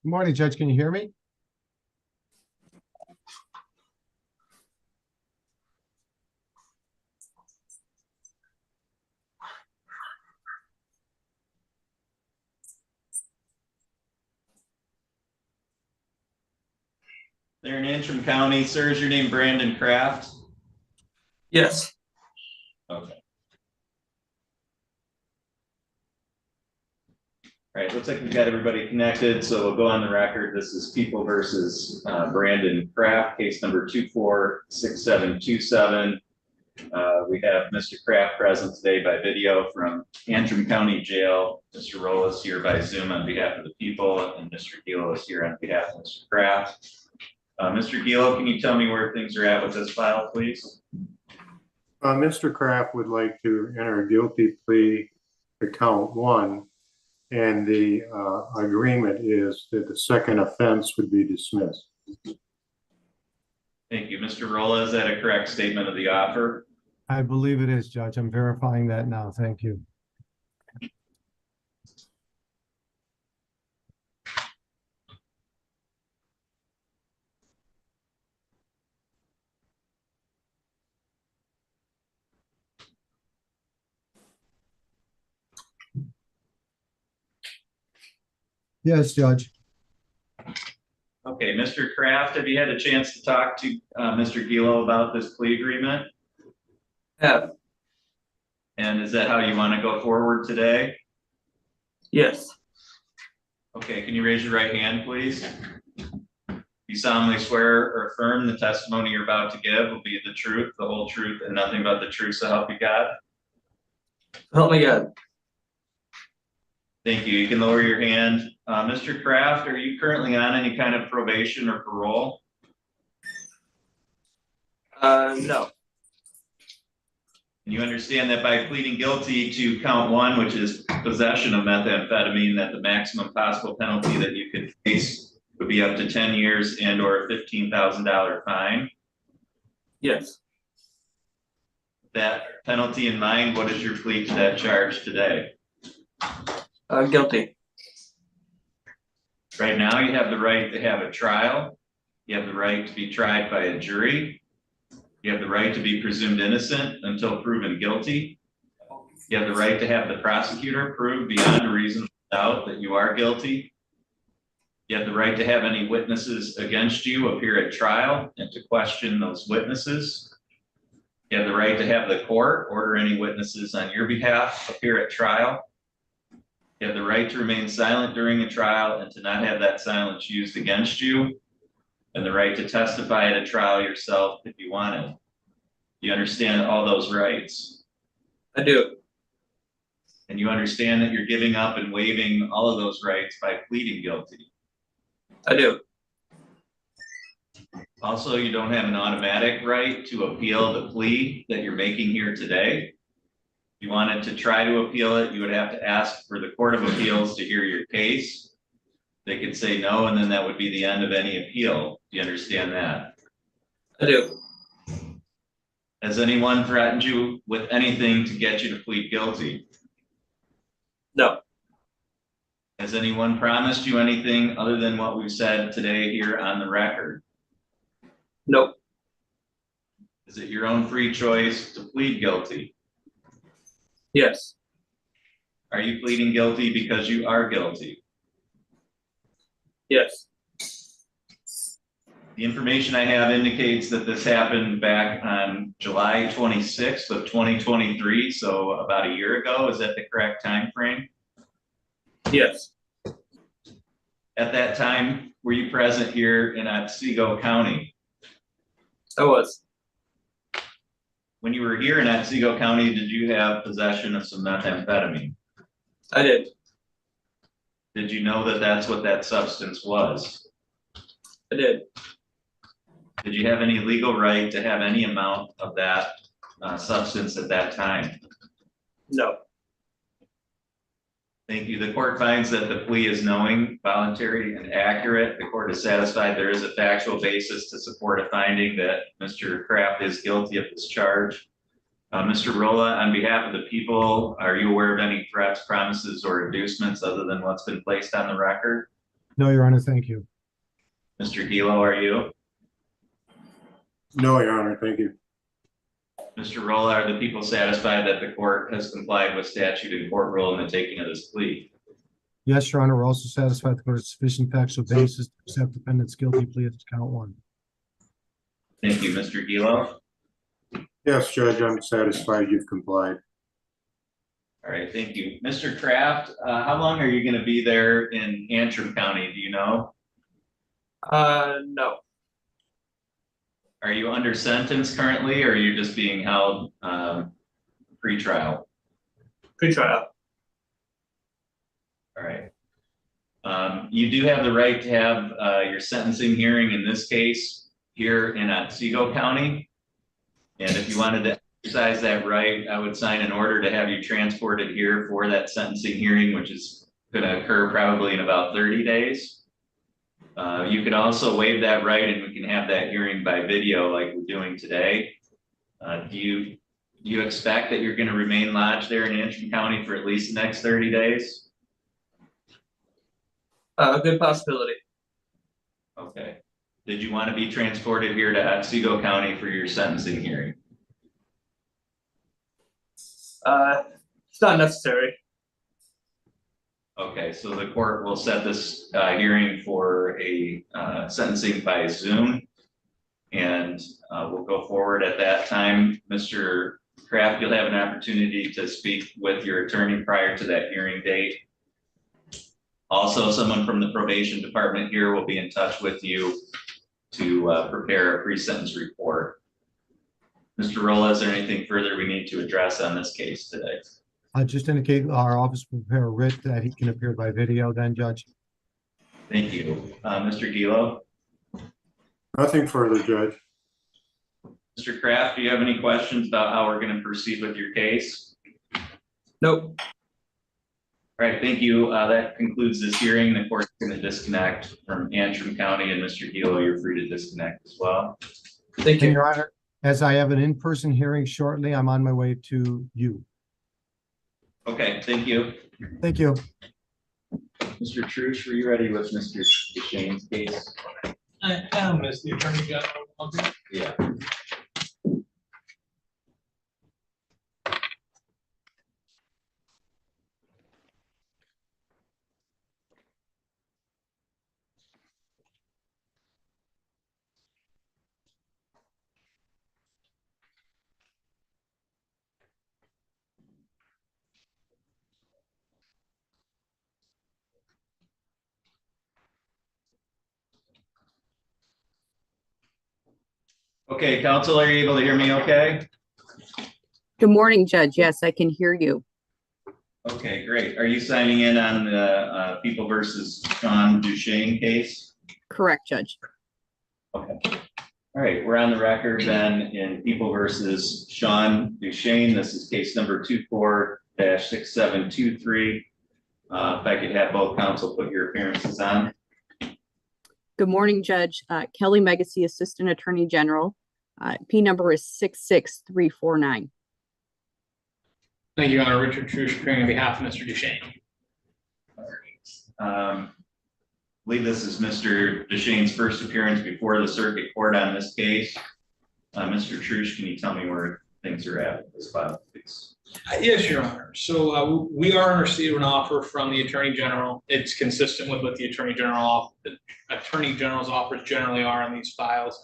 Good morning, Judge. Can you hear me? They're in Antrim County. Sir, is your name Brandon Kraft? Yes. Okay. All right, looks like we've got everybody connected, so we'll go on the record. This is People versus Brandon Kraft, case number 246727. We have Mr. Kraft present today by video from Antrim County Jail. Mr. Roll is here by Zoom on behalf of the people, and Mr. Gilo is here on behalf of Mr. Kraft. Mr. Gilo, can you tell me where things are at with this file, please? Mr. Kraft would like to enter a guilty plea to count 1, and the agreement is that the second offense would be dismissed. Thank you. Mr. Rolla, is that a correct statement of the offer? I believe it is, Judge. I'm verifying that now. Thank you. Yes, Judge. Okay, Mr. Kraft, have you had a chance to talk to Mr. Gilo about this plea agreement? Have. And is that how you want to go forward today? Yes. Okay, can you raise your right hand, please? You solemnly swear or affirm the testimony you're about to give will be the truth, the whole truth, and nothing but the truth, so help you God? Help me God. Thank you. You can lower your hand. Mr. Kraft, are you currently on any kind of probation or parole? No. And you understand that by pleading guilty to count 1, which is possession of methamphetamine, that the maximum possible penalty that you could face would be up to 10 years and or a $15,000 fine. Yes. That penalty in mind, what is your plea to that charge today? Guilty. Right now, you have the right to have a trial. You have the right to be tried by a jury. You have the right to be presumed innocent until proven guilty. You have the right to have the prosecutor prove beyond a reasonable doubt that you are guilty. You have the right to have any witnesses against you appear at trial and to question those witnesses. You have the right to have the court order any witnesses on your behalf appear at trial. You have the right to remain silent during a trial and to not have that silence used against you, and the right to testify at a trial yourself if you wanted. You understand all those rights? I do. And you understand that you're giving up and waiving all of those rights by pleading guilty? I do. Also, you don't have an automatic right to appeal the plea that you're making here today. If you wanted to try to appeal it, you would have to ask for the Court of Appeals to hear your case. They could say no, and then that would be the end of any appeal. Do you understand that? I do. Has anyone threatened you with anything to get you to plead guilty? No. Has anyone promised you anything other than what we've said today here on the record? Nope. Is it your own free choice to plead guilty? Yes. Are you pleading guilty because you are guilty? Yes. The information I have indicates that this happened back on July 26th of 2023, so about a year ago. Is that the correct time frame? Yes. At that time, were you present here in Otsego County? I was. When you were here in Otsego County, did you have possession of some methamphetamine? I did. Did you know that that's what that substance was? I did. Did you have any legal right to have any amount of that substance at that time? No. Thank you. The court finds that the plea is knowing, voluntary, and accurate. The court is satisfied there is a factual basis to support a finding that Mr. Kraft is guilty of this charge. Mr. Rolla, on behalf of the people, are you aware of any threats, promises, or inducements other than what's been placed on the record? No, Your Honor, thank you. Mr. Gilo, are you? No, Your Honor, thank you. Mr. Rolla, are the people satisfied that the court has complied with statute and court rule in the taking of this plea? Yes, Your Honor, we're also satisfied the court has sufficient factual basis to accept defendant's guilty plea to count one. Thank you, Mr. Gilo. Yes, Judge, I'm satisfied you've complied. All right, thank you. Mr. Kraft, how long are you going to be there in Antrim County? Do you know? No. Are you under sentence currently, or are you just being held pre-trial? Pre-trial. All right. You do have the right to have your sentencing hearing in this case here in Otsego County. And if you wanted to exercise that right, I would sign an order to have you transported here for that sentencing hearing, which is going to occur probably in about 30 days. You could also waive that right and we can have that hearing by video like we're doing today. Do you expect that you're going to remain lodged there in Antrim County for at least the next 30 days? A good possibility. Okay. Did you want to be transported here to Otsego County for your sentencing hearing? It's not necessary. Okay, so the court will set this hearing for a sentencing by Zoom. And we'll go forward at that time. Mr. Kraft, you'll have an opportunity to speak with your attorney prior to that hearing date. Also, someone from the probation department here will be in touch with you to prepare a pre-sentence report. Mr. Rolla, is there anything further we need to address on this case today? I just indicate our office will prepare a writ that he can appear by video then, Judge. Thank you. Mr. Gilo? Nothing further, Judge. Mr. Kraft, do you have any questions about how we're going to proceed with your case? Nope. All right, thank you. That concludes this hearing. The court's going to disconnect from Antrim County, and Mr. Gilo, you're free to disconnect as well. Thank And you. Your Honor, as I have an in-person hearing shortly, I'm on my way to you. Okay, thank you. Thank you. Mr. Trush, were you ready with Mr. DuShaine's case? I am, as the Attorney General. Yeah. Okay, counsel, are you able to hear me okay? Good morning, Judge. Yes, I can hear you. Okay, great. Are you signing in on the People versus Sean DuShaine case? Correct, Judge. Okay. All right, we're on the record then in People versus Sean DuShaine. This is case number 24-6723. If I could have both counsel put your appearances on. Good morning, Judge. Kelly Megacy, Assistant Attorney General. P number is 66349. Thank you, Your Honor. Richard Trush, appearing on behalf of Mr. DuShaine. I believe this is Mr. DuShaine's first appearance before the circuit court on this case. Mr. Trush, can you tell me where things are at with this file, please? Yes, Your Honor. So we are in receipt of an offer from the Attorney General. It's consistent with what the Attorney General's offers generally are on these files,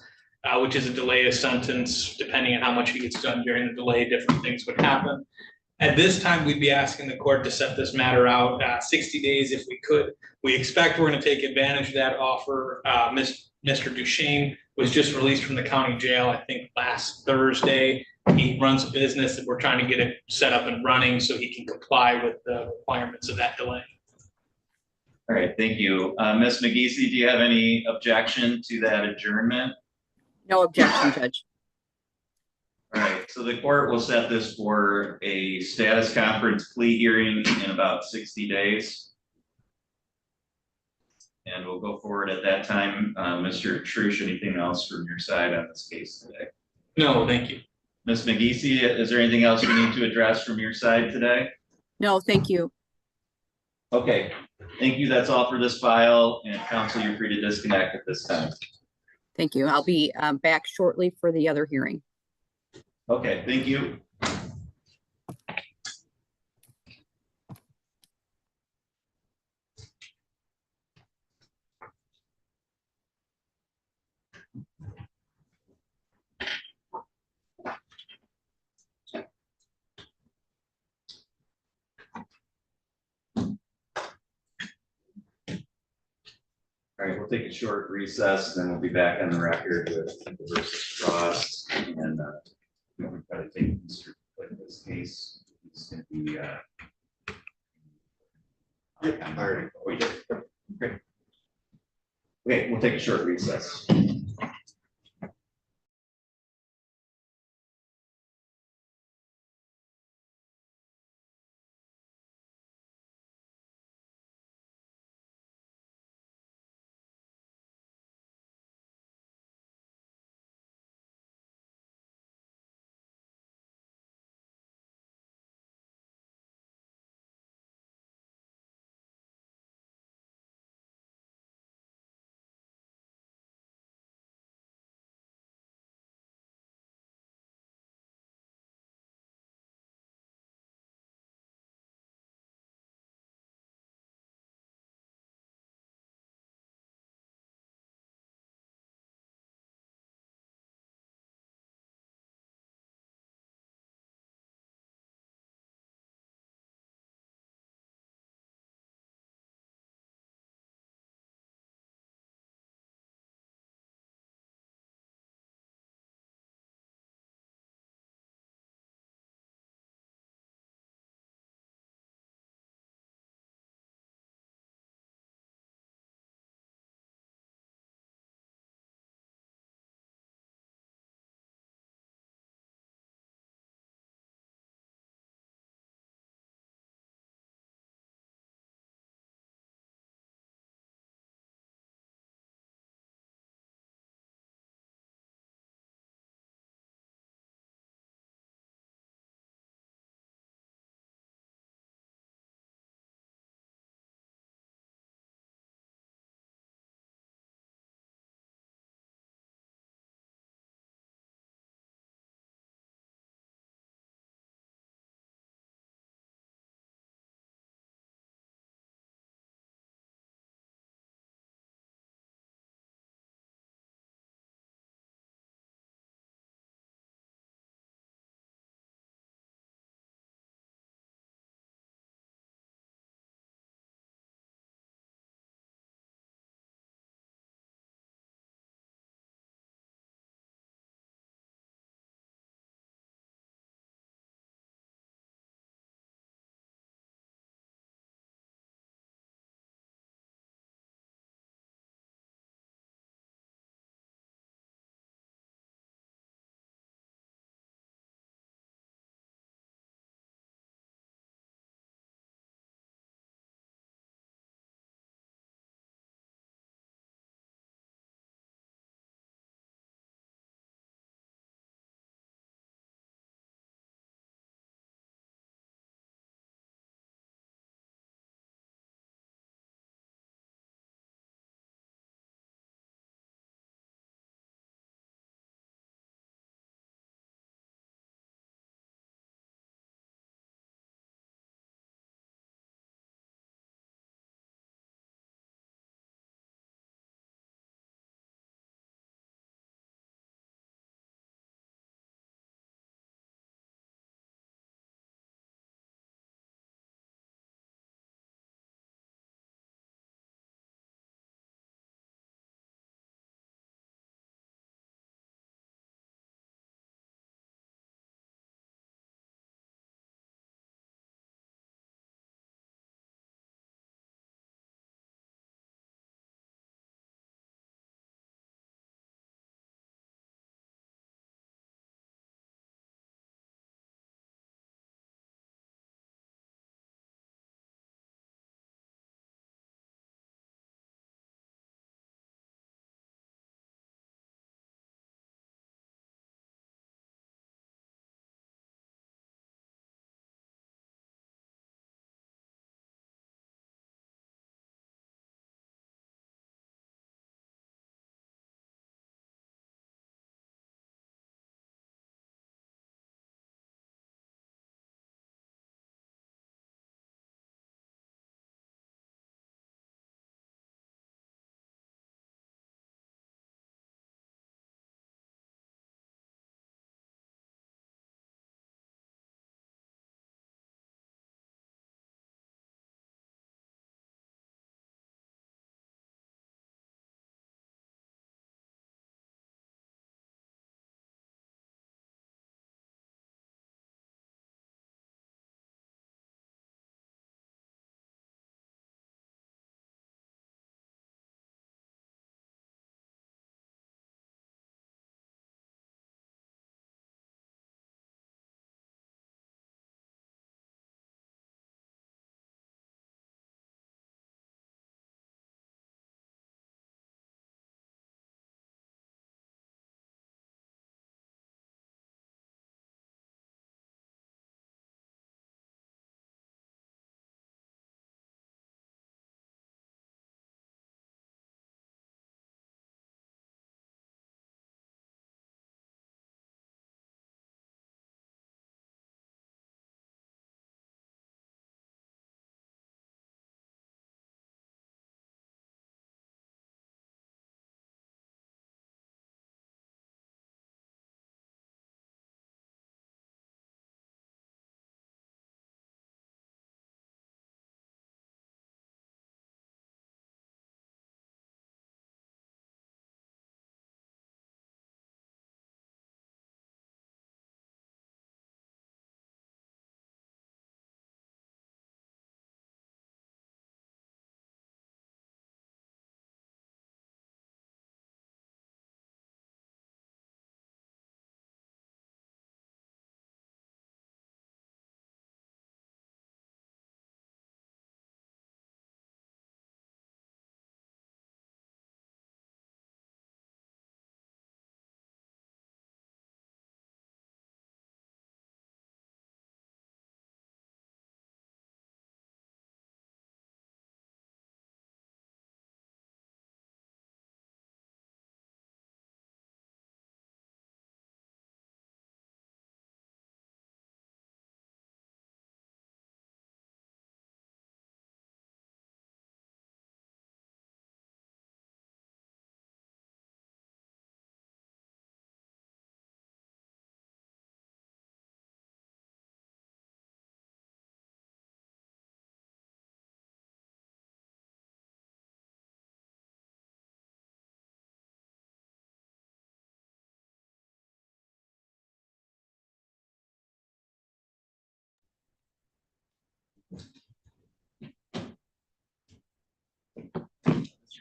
which is a delay of sentence. Depending on how much he gets done during the delay, different things would happen. At this time, we'd be asking the court to set this matter out 60 days if we could. We expect we're going to take advantage of that offer. Mr. DuShaine was just released from the county jail, I think, last Thursday. He runs a business and we're trying to get it set up and running so he can comply with the requirements of that delay. All right, thank you. Ms. McGeesey, do you have any objection to that adjournment? No objection, Judge. All right, so the court will set this for a status conference plea hearing in about 60 days. And we'll go forward at that time. Mr. Trush, anything else from your side on this case today? No, thank you. Ms. McGeesey, is there anything else we need to address from your side today? No, thank you. Okay, Thank you. That's all for this file, and counsel, you're free to disconnect at this time. Thank you. I'll be back shortly for the other hearing. Okay, thank you. All right, we'll take a short recess, and then we'll be back on the record with the versus Frost, and we've got to take Mr. Like this case. It's going to be I'm already. We did. Great. Okay, we'll take a short recess.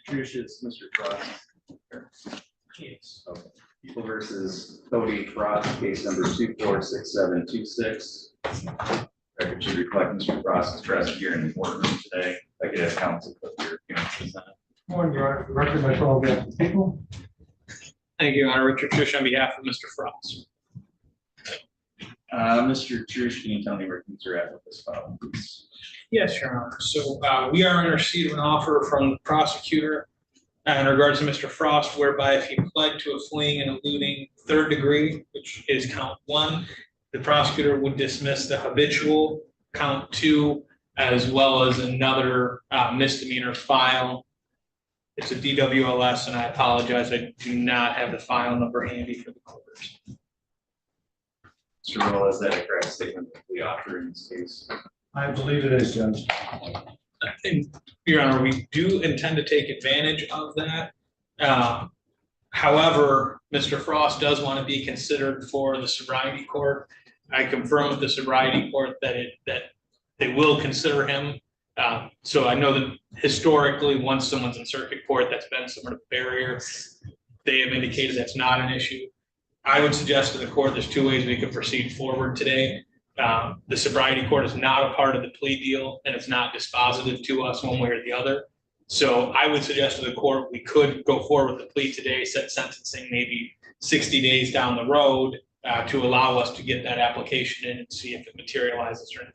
Trish, it's Mr. Frost. Yes. Okay. People versus Cody Frost, case number 246726. Record should reflect Mr. Frost is present here in the courtroom today. I could have counsel put your appearances on. Morning, Your Honor. Record by call the people. Thank you, Your Honor. Richard Trish on behalf of Mr. Frost. Mr. Trish, can you tell me where things are at with this file, please? Yes, Your Honor. So we are in receipt of an offer from the prosecutor in regards to Mr. Frost, whereby if he pled to a fleeing and eluding third degree, which is count 1, the prosecutor would dismiss the habitual count 2, as well as another misdemeanor file. It's a DWLS, and I apologize, I do not have the file number handy for the court. Mr. Roll, is that a correct statement that we offer in this case? I believe it is, Judge. And, Your Honor, we do intend to take advantage of that. However, Mr. Frost does want to be considered for the sobriety court. I confirm with the sobriety court that they will consider him. So I know that historically, once someone's in circuit court, that's been somewhat of a barrier. They have indicated that's not an issue. I would suggest to the court, there's 2 ways we could proceed forward today. The sobriety court is not a part of the plea deal, and it's not dispositive to us one way or the other. So I would suggest to the court, we could go forward with the plea today, set sentencing maybe 60 days down the road to allow us to get that application in and see if it materializes or not.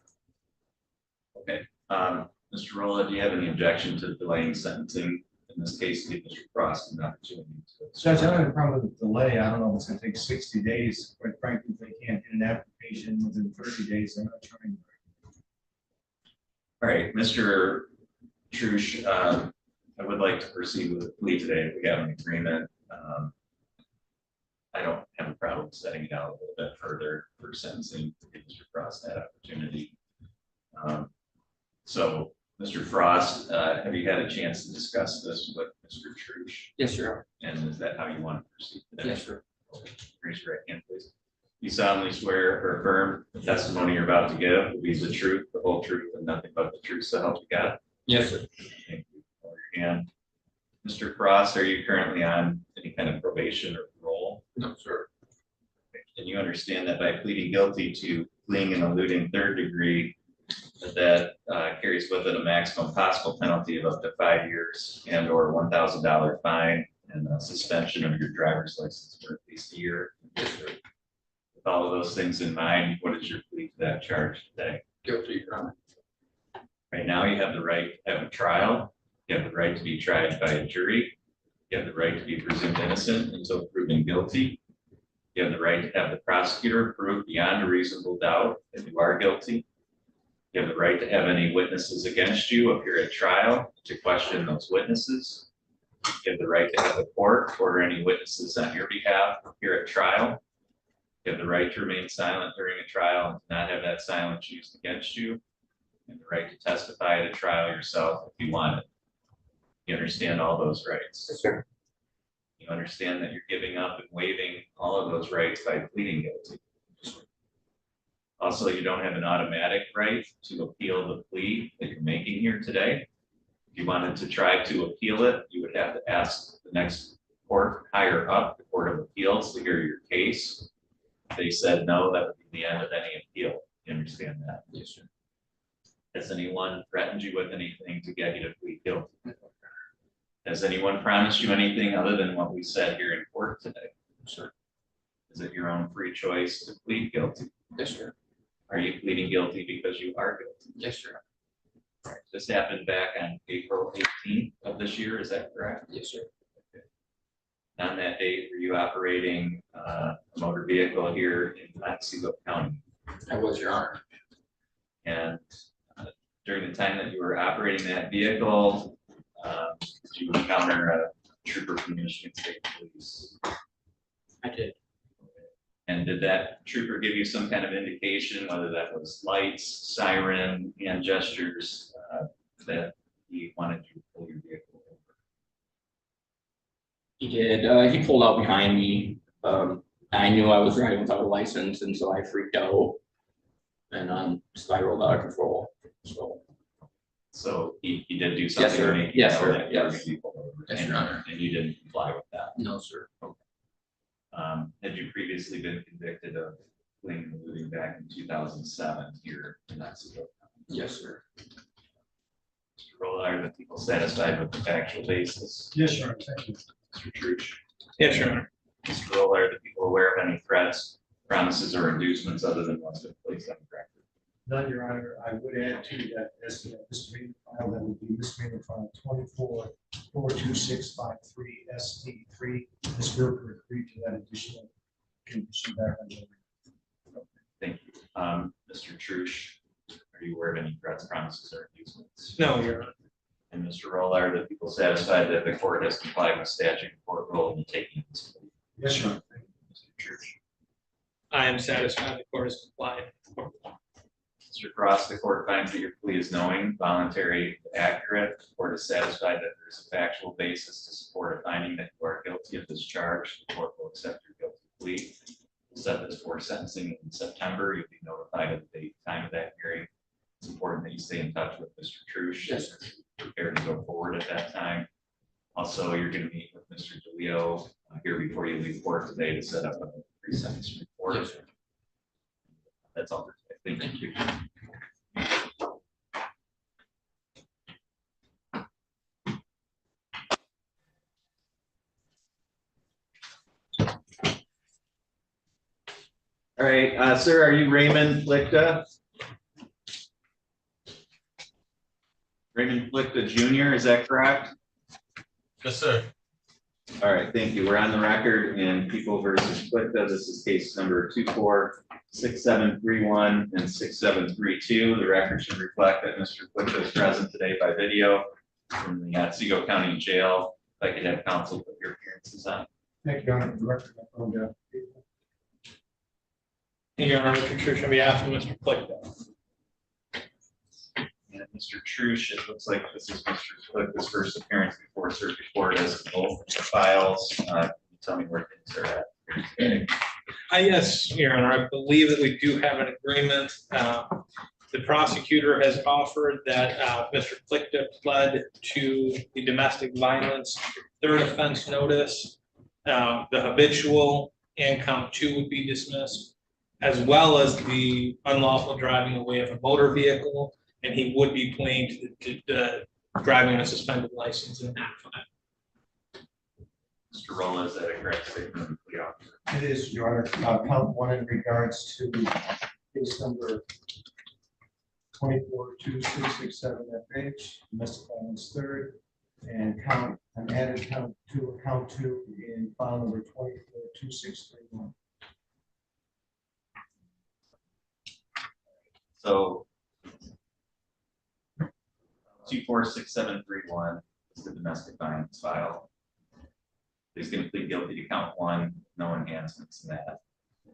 Okay. Mr. Rolla, do you have any objection to delaying sentencing? In this case, give Mr. Frost an opportunity to. Judge, I don't have a problem with the delay. I don't know if it's gonna take 60 days. Quite frankly, if they can't get an application within 30 days, they're not trying. All right, Mr. Trush, I would like to proceed with the plea today if we have an agreement. I don't have a problem setting it out a little bit further for sentencing to give Mr. Frost that opportunity. So, Mr. Frost, have you had a chance to discuss this with Mr. Trush? Yes, sir. And is that how you want to proceed today? Yes, sir. Raise your right hand, please. You solemnly swear or affirm the testimony you're about to give will be the truth, the whole truth, and nothing but the truth, so help you God. Yes, sir. Thank you. Lower your hand. Mr. Frost, are you currently on any kind of probation or parole? No, sir. And you understand that by pleading guilty to fleeing and eluding third degree, that carries with it a maximum possible penalty of up to 5 years and or $1,000 fine and a suspension of your driver's license for at least a year. Yes, sir. With all of those things in mind, what is your plea to that charge today? Guilty, Your Honor. Right now, you have the right to have a trial. You have the right to be tried by a jury. You have the right to be presumed innocent until proven guilty. You have the right to have the prosecutor prove beyond a reasonable doubt that you are guilty. You have the right to have any witnesses against you appear at trial to question those witnesses. You have the right to have the court order any witnesses on your behalf appear at trial. You have the right to remain silent during a trial and not have that silence used against you. And the right to testify at a trial yourself if you want it. You understand all those rights? Yes, sir. You understand that you're giving up and waiving all of those rights by pleading guilty. Also, you don't have an automatic right to appeal the plea that you're making here today. If you wanted to try to appeal it, you would have to ask the next court higher up, the Court of Appeals, to hear your case. If they said no, that would be the end of any appeal. You understand that? Yes, sir. Has anyone threatened you with anything to get you to plead guilty? Has anyone promised you anything other than what we said here in court today? Sir. Is it your own free choice to plead guilty? Yes, sir. Are you pleading guilty because you are guilty? Yes, sir. Right. This happened back on April 18th of this year, is that correct? Yes, sir. Okay. On that date, were you operating a motor vehicle here in Otsego County? I was, Your Honor. And during the time that you were operating that vehicle, did you encounter a trooper from Michigan State Police? I did. And did that trooper give you some kind of indication, whether that was lights, siren, hand gestures, that he wanted you to pull your vehicle over? He did. He pulled out behind me. I knew I was driving without a license, and so I freaked out and spiraled out of control. So So he did do something. sir. to make you Yes, know sir. that you were Yes. gonna be pulled over, Yes, and- Your Honor. And you didn't comply with that. No, sir. Had you previously been convicted of fleeing and eluding back in 2007 here in Otsego? Yes, sir. Mr. Rolla, are the people satisfied with the factual basis? Yes, Your Honor, thank you. Mr. Truce? Yes, Your Honor. Mr. Rolla, are the people aware of any threats, promises, or inducements other than what's been placed on the record? None, Your Honor. I would add to that, as the misdemeanor file, that would be misdemeanor file 24-42653 Ms. Gerber agreed to that additional condition background check. Thank you. Mr. Truce, are you aware of any threats, promises, or inducements? No, Your Honor. And Mr. Rolla, are the people satisfied that the court has complied with statute and court rule in taking this plea? Yes, Your Honor. Mr. Truce? I am satisfied the court has complied. Mr. Cross, the court finds that your plea is knowing, voluntary, accurate. The court is satisfied that there is a factual basis to support a finding that you are guilty of this charge. The court will accept your guilty plea. We'll set this for sentencing in September. You'll be notified of the date, time of that hearing. It's important that you stay in touch with Mr. Truce. Yes, sir. Prepared to go forward at that time. Also, you're going to meet with Mr. DeLeo here before you leave court today to set up a pre-sentence report. Yes, sir. That's all for today. Thank you. All right, sir, are you Raymond Plea? Raymond Plea Jr., is that correct? Yes, sir. All right, thank you. We're on the record in People versus Plea. This is case number 246731 and 6732. The record should reflect that Mr. Plea is present today by video from the Otsego County Jail. If I could have counsel put your appearances on. Thank you, Your Honor. Director, I phoned out. Your Honor, Mr. Truce, on behalf of Mr. Plea. And Mr. Truce, it looks like this is Mr. Plea's first appearance before circuit court as both files. Can you tell me where things are at today? Yes, Your Honor, I believe that we do have an agreement. The prosecutor has offered that Mr. Plea pled to the domestic violence third offense notice. The habitual and count 2 would be dismissed, as well as the unlawful driving away of a motor vehicle, and he would be pleading to driving on a suspended license in that file. Mr. Rolla, is that a correct statement of the plea officer? It is, Your Honor. Count 1 in regards to case number 24-2667 FH, domestic violence third, and an added count 2 in file number 24-2631. So 246731 is the domestic violence file. He's going to plead guilty to count 1, no enhancements in that. Is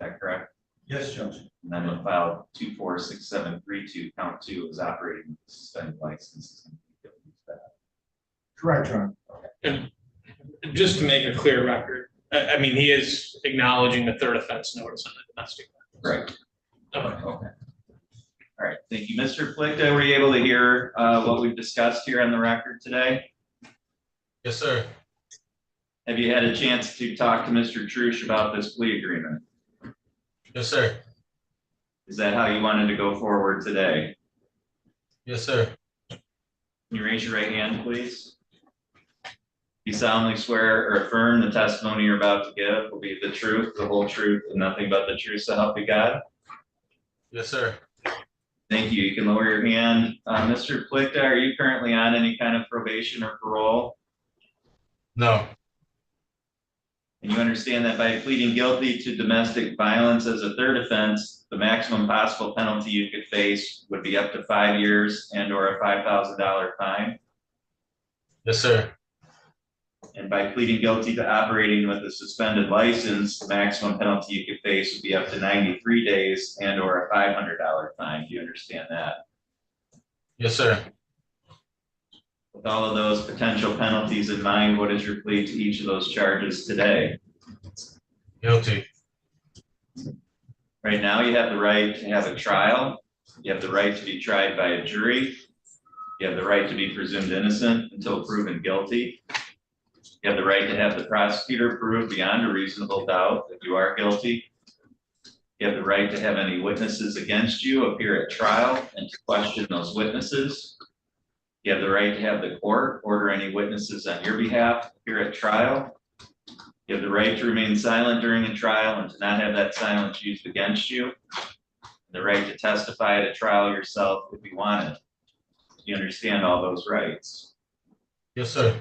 that correct? Yes, Judge. And then in file 246732, count 2 is operating with a suspended license. He's going to plead guilty to that. Correct, Your Honor. And just to make a clear record, I mean, he is acknowledging the third offense notice on the domestic violence. Right. Okay. Okay. All right, thank you. Mr. Plea, were you able to hear what we've discussed here on the record today? Yes, sir. Have you had a chance to talk to Mr. Truce about this plea agreement? Yes, sir. Is that how you wanted to go forward today? Yes, sir. Can you raise your right hand, please? You solemnly swear or affirm the testimony you're about to give will be the truth, the whole truth, and nothing but the truth, so help you God? Yes, sir. Thank you. You can lower your hand. Mr. Plea, are you currently on any kind of probation or parole? No. And you understand that by pleading guilty to domestic violence as a third offense, the maximum possible penalty you could face would be up to 5 years and or a $5,000 fine. Yes, sir. And by pleading guilty to operating with a suspended license, the maximum penalty you could face would be up to 93 days and or a $500 fine. Do you understand that? Yes, sir. With all of those potential penalties in mind, what is your plea to each of those charges today? Guilty. Right now, you have the right to have a trial. You have the right to be tried by a jury. You have the right to be presumed innocent until proven guilty. You have the right to have the prosecutor prove beyond a reasonable doubt that you are guilty. You have the right to have any witnesses against you appear at trial and to question those witnesses. You have the right to have the court order any witnesses on your behalf appear at trial. You have the right to remain silent during a trial and to not have that silence used against you. The right to testify at a trial yourself if you want it. You understand all those rights. Yes, sir.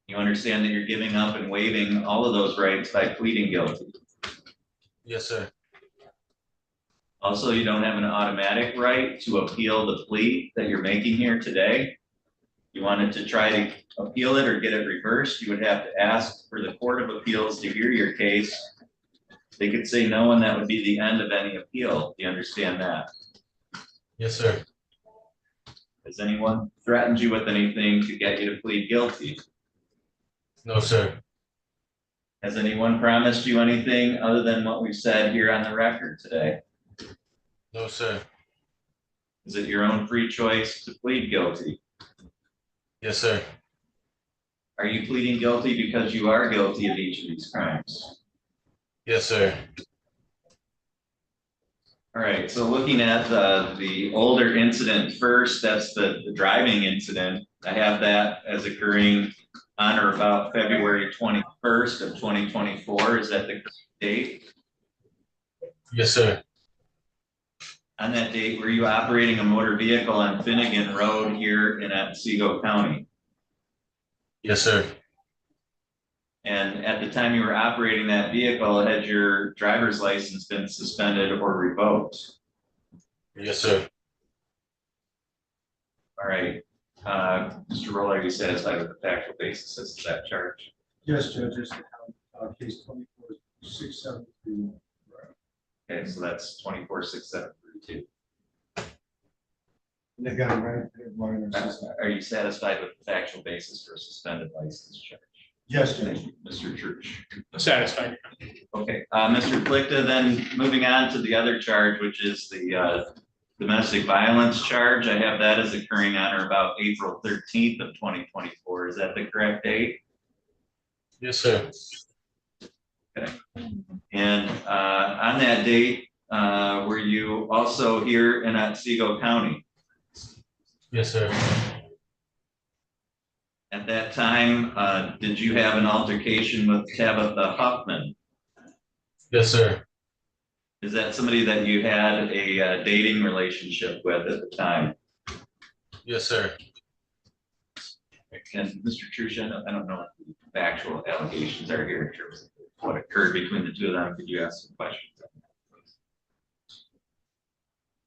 You understand that you're giving up and waiving all of those rights by pleading guilty. Yes, sir. Also, you don't have an automatic right to appeal the plea that you're making here today. You wanted to try to appeal it or get it reversed, you would have to ask for the Court of Appeals to hear your case. They could say no, and that would be the end of any appeal. Do you understand that? Yes, sir. Has anyone threatened you with anything to get you to plead guilty? No, sir. Has anyone promised you anything other than what we've said here on the record today? No, sir. Is it your own free choice to plead guilty? Yes, sir. Are you pleading guilty because you are guilty of each of these crimes? Yes, sir. All right, so looking at the older incident first, that's the driving incident. I have that as occurring on or about February 21st of 2024. Is that the correct date? Yes, sir. On that date, were you operating a motor vehicle on Finnegan Road here in Otsego County? Yes, sir. And at the time you were operating that vehicle, had your driver's license been suspended or revoked? Yes, sir. All right, Mr. Roller, are you satisfied with the factual basis as to that charge? Yes, Judge, it's case 24-673. Okay, so that's 24,632. They got it right there, Warrant assistant. Are you satisfied with the factual basis for a suspended license charge? Yes, Judge. Mr. Church. Satisfied. Okay, Mr. Plickta, then moving on to the other charge, which is the domestic violence charge. I have that as occurring on or about April 13th of 2024. Is that the correct date? Yes, sir. Okay. And on that date, were you also here in Otsego County? Yes, sir. At that time, did you have an altercation with Tabitha Huffman? Yes, sir. Is that somebody that you had a dating relationship with at the time? Yes, sir. And Mr. Trush, I don't know what the factual allegations are here in terms of what occurred between the two of them. Could you ask some questions?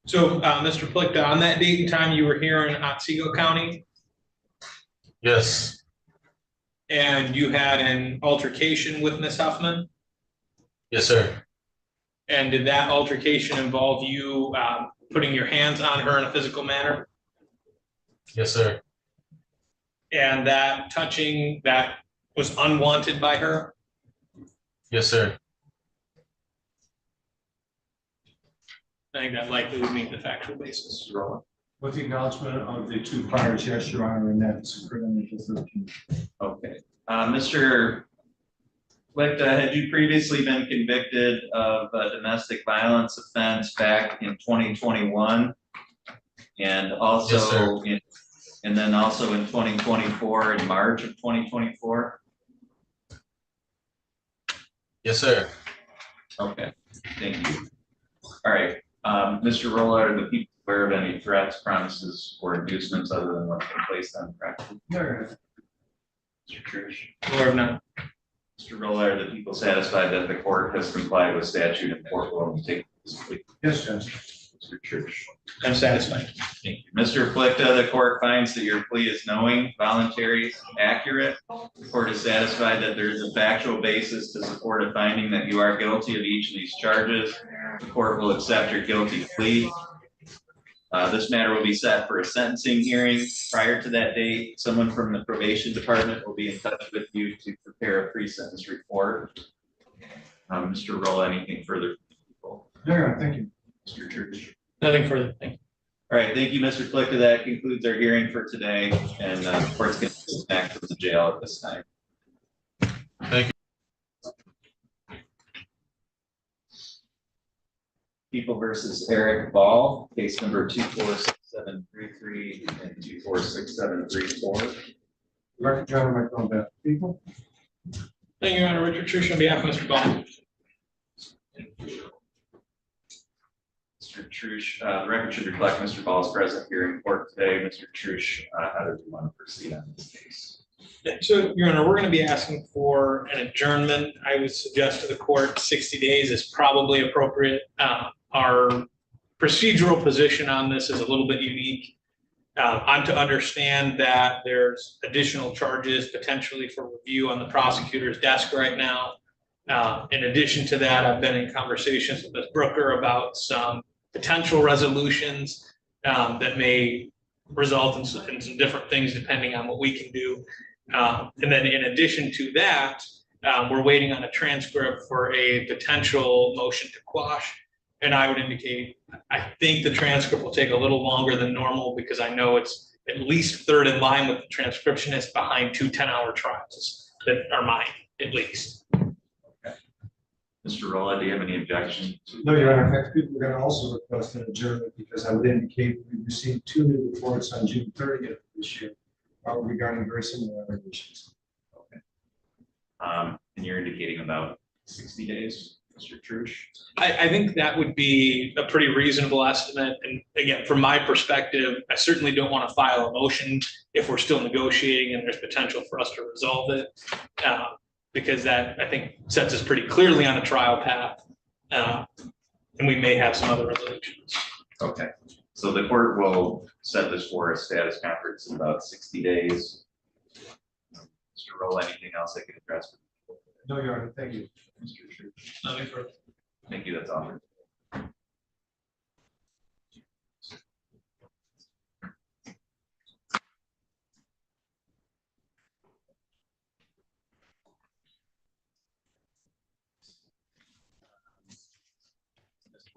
So, Mr. Plickta, on that date and time, you were here in Otsego County Yes. and you had an altercation with Ms. Huffman? Yes, sir. And did that altercation involve you putting your hands on her in a physical manner? Yes, sir. And that touching, that was unwanted by her? Yes, sir. I think that likely would meet the factual basis. With the acknowledgement of the two priors, yes, Your Honor, and that's occurred on April 13th. Okay. Mr. Plickta, had you previously been convicted of a domestic violence offense back in 2021? And also, Yes, sir. and then also in 2024, in March of 2024? Yes, sir. Okay, thank you. All right, Mr. Roller, are the people aware of any threats, promises, or inducements other than what's been placed on record? No, Your Honor. Mr. Trish? Or not? Mr. Roller, are the people satisfied that the court has complied with statute and court will take this plea? Yes, Judge. Mr. Church. I'm satisfied. Thank you. Mr. Plickta, the court finds that your plea is knowing, voluntary, accurate. The court is satisfied that there is a factual basis to support a finding that you are guilty of each of these charges. The court will accept your guilty plea. This matter will be set for a sentencing hearing. Prior to that date, someone from the probation department will be in touch with you to prepare a pre-sentence report. Mr. Roll, anything further? No, Your Honor, thank you. Mr. Church. Nothing further. Thank you. All right, thank you, Mr. Flicker. That concludes our hearing for today, and court's going to disconnect from the jail at this time. Thank you. People versus Eric Ball, case number 246733 and 246734. Record John, microphone back. People. Thank you, Your Honor. Richard Trish on behalf of Mr. Ball. Mr. Trush, the record should reflect Mr. Ball's present here in court today. Mr. Trush, how do you want to proceed on this case? So, Your Honor, we're going to be asking for an adjournment. I would suggest to the court 60 days is probably appropriate. Our procedural position on this is a little bit unique. I'm to understand that there's additional charges potentially for review on the prosecutor's desk right now. In addition to that, I've been in conversations with Ms. Brooker about some potential resolutions that may result in some different things depending on what we can do. And then in addition to that, we're waiting on a transcript for a potential motion to quash. And I would indicate, I think the transcript will take a little longer than normal because I know it's at least third in line with the transcriptionist behind 2 10-hour trials that are mine, at least. Mr. Rolla, do you have any objection? No, Your Honor. In fact, people are going to also request an adjournment because I would indicate we received 2 new reports on June 30th this year regarding very similar allegations. Okay. And you're indicating about 60 days, Mr. Trush? I think that would be a pretty reasonable estimate. And again, from my perspective, I certainly don't want to file a motion if we're still negotiating and there's potential for us to resolve it. Because that, I think, sets us pretty clearly on a trial path. And we may have some other resolutions. Okay, so the court will set this for a status conference in about 60 days. Mr. Rolla, anything else I can address? No, Your Honor. Thank you. Mr. Trush? Nothing further. Thank you, that's all.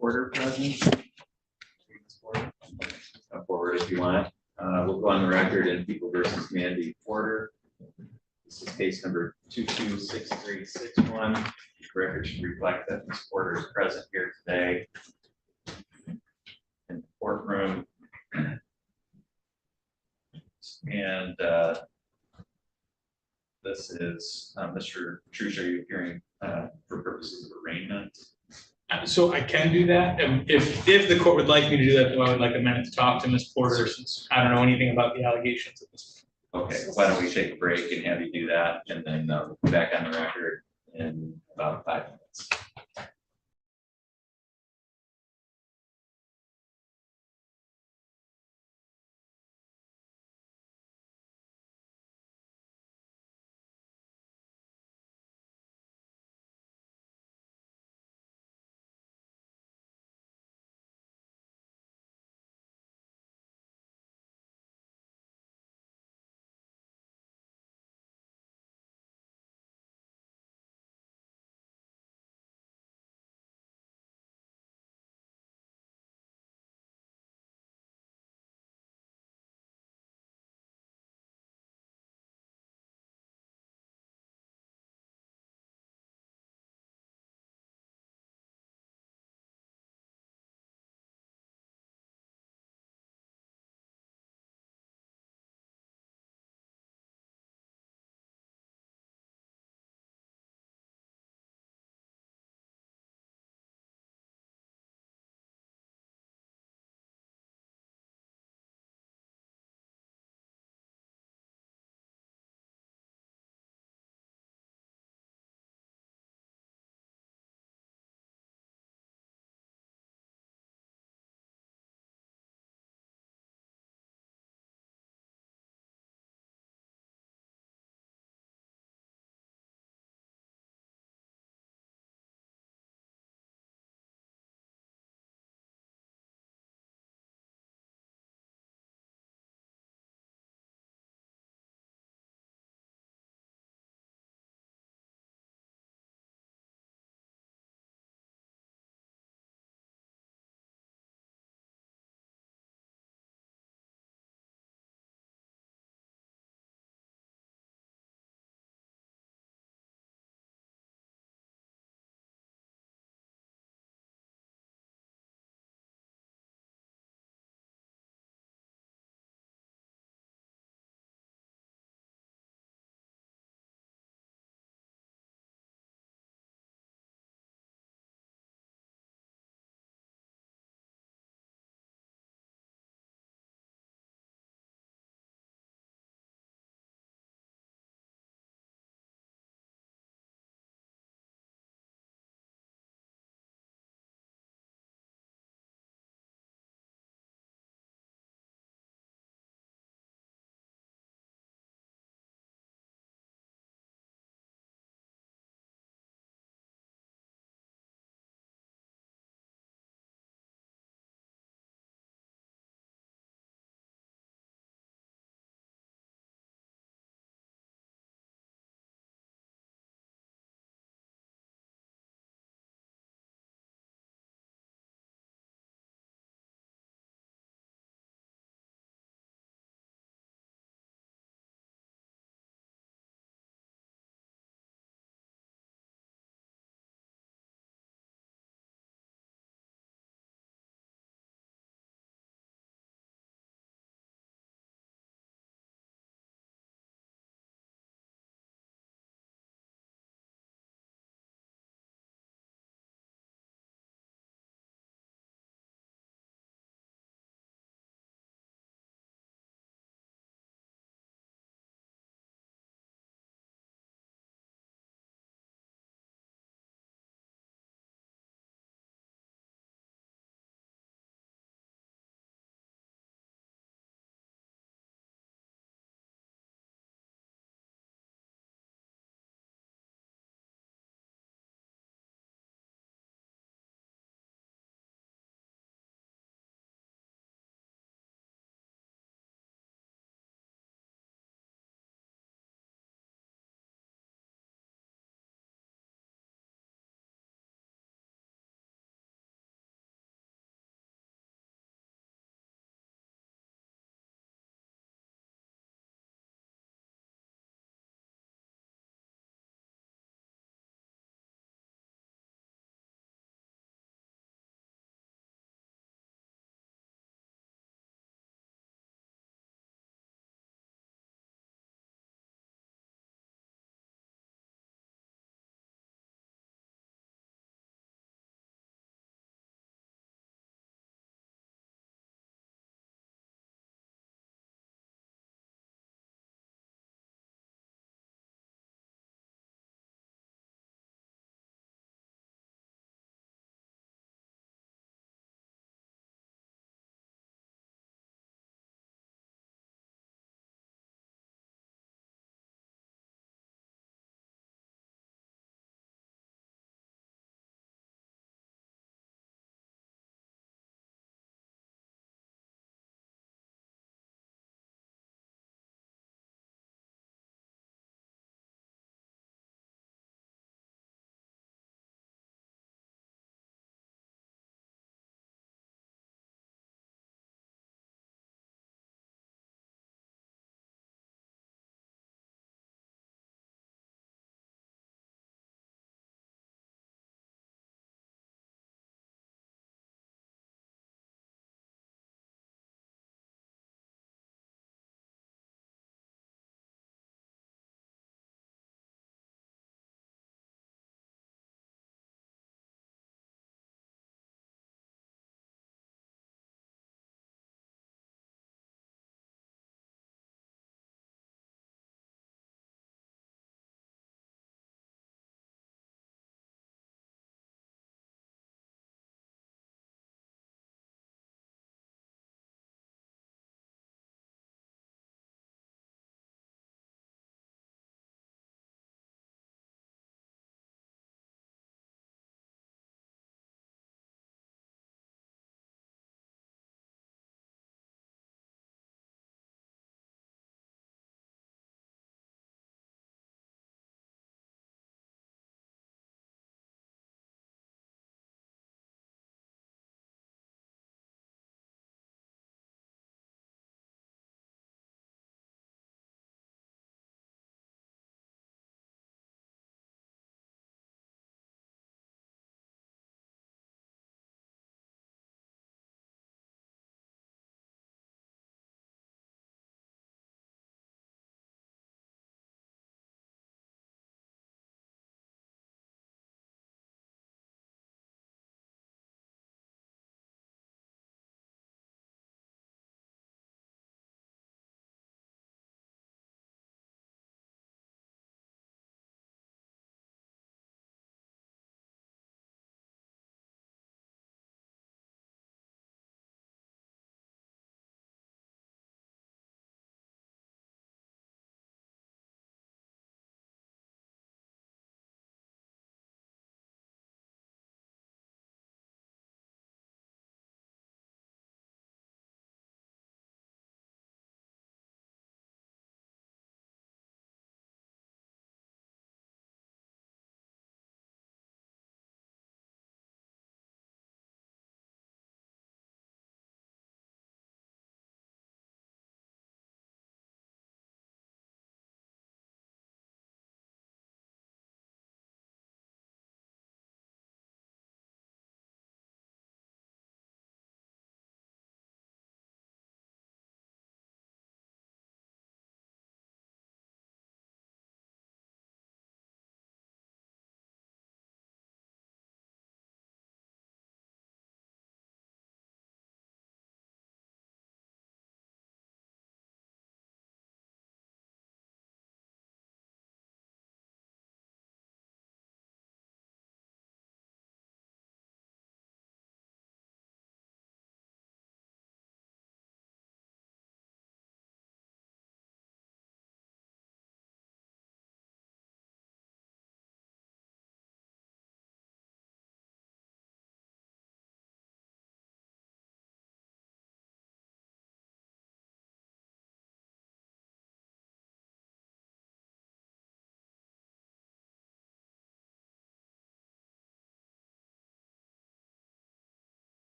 Porter present. Come forward if you want. We'll go on the record in People versus Mandy Porter. This is case number 226361. The record should reflect that Ms. Porter is present here today in the courtroom. And this is Mr. Trush, are you appearing for purposes of arraignment? So I can do that. And if the court would like me to do that, though, I would like a minute to talk to Ms. Porter since I don't know anything about the allegations at this point. Okay, why don't we take a break and have you do that and then back on the record in about 5 minutes.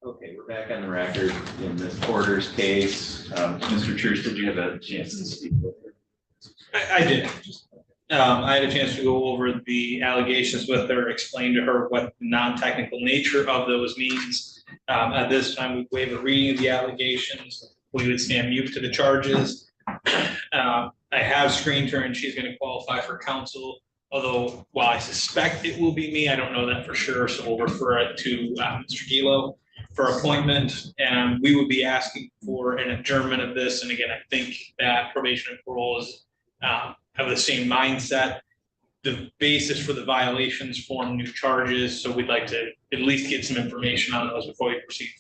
Okay, we're back on the record in Ms. Porter's case. Mr. Church, did you have a chance to speak with her? I did. I had a chance to go over the allegations with her, explain to her what the non-technical nature of those means. At this time, we waive a reading of the allegations. We would stand mute to the charges. I have screened her and she's going to qualify for counsel. Although, while I suspect it will be me, I don't know that for sure. So we'll refer it to Mr. Gilo for appointment. And we would be asking for an adjournment of this. And again, I think that probation and parole is have the same mindset. The basis for the violations form new charges. So we'd like to at least get some information on those before we proceed.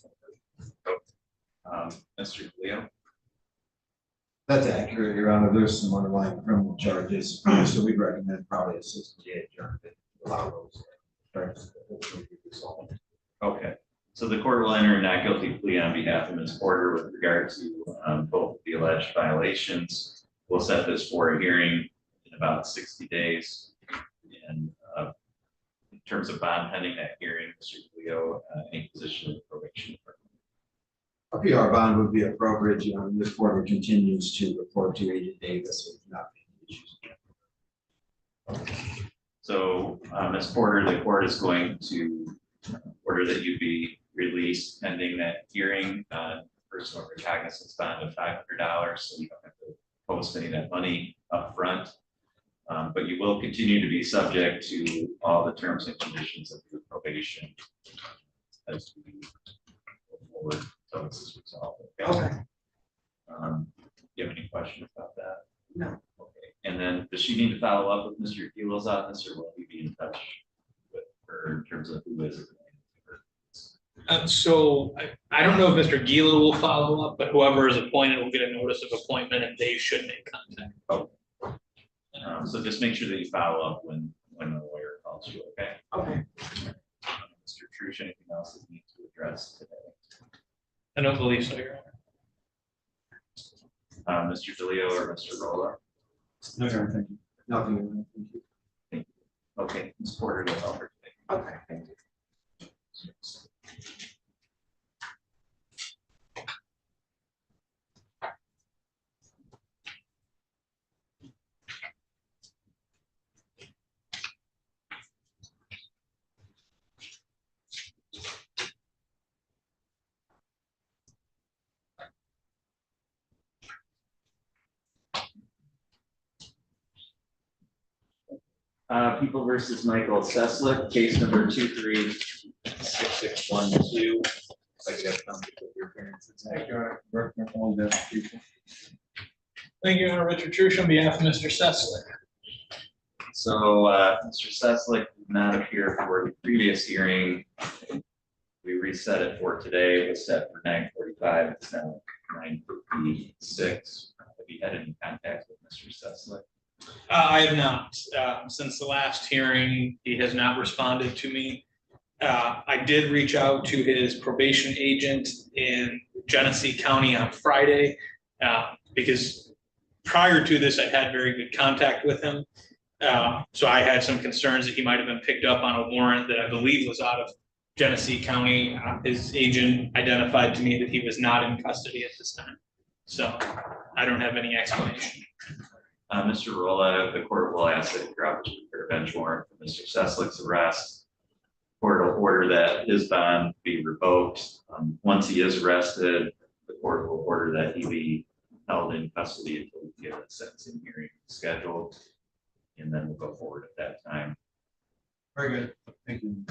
Mr. Leo? That's accurate, Your Honor. There's some underlying criminal charges, so we recommend probably a 60-day adjournment to allow those charges to hopefully be resolved. Okay, so the court will enter a not guilty plea on behalf of Ms. Porter with regard to both the alleged violations. We'll set this for a hearing in about 60 days. And in terms of bond pending that hearing, Mr. Leo, any position of probation? A PR bond would be appropriate. You know, this board continues to report to Agent Davis with not being issues. So, Ms. Porter, the court is going to order that you be released pending that hearing. Personal recognizance bond of $500, so you don't have to post any of that money up front. But you will continue to be subject to all the terms and conditions of your probation as we go forward until this is resolved. Okay. Do you have any questions about that? No. Okay. And then does she need to follow up with Mr. Gilo's office, or will he be in touch with her in terms of who is it? So I don't know if Mr. Gila will follow up, but whoever is appointed will get a notice of appointment and they should make contact. So just make sure that you follow up when the lawyer calls you, okay? Okay. Mr. Trush, anything else that you need to address today? I don't believe so, Your Honor. Mr. DeLeo or Mr. Rolla? No, Your Honor, thank you. Nothing. Your Honor, thank you. Okay, Ms. Porter will help her today. Okay, thank you. People versus Michael Ces, case number 236612. If I could have come with your appearances. Thank you, Your Honor. Richard Trush on behalf of Mr. Seslick. So, Mr. Seslick did not appear for the previous hearing. We reset it for today. It was set for 9:45. It's now 9:56. Have you had any contact with Mr. Seslick? I have not. Since the last hearing, he has not responded to me. I did reach out to his probation agent in Genesee County on Friday because prior to this, I had very good contact with him. So I had some concerns that he might have been picked up on a warrant that I believe was out of Genesee County. His agent identified to me that he was not in custody at this time. So I don't have any explanation. Mr. Rolla, the court will ask that you're out to prepare a bench warrant for Mr. Seslick's arrest. Court will order that his bond be revoked. Once he is arrested, the court will order that he be held in custody until we get a sentencing hearing scheduled. And then we'll go forward at that time. Very good. Thank you.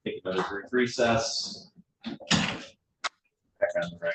Take another brief recess. Back on the record.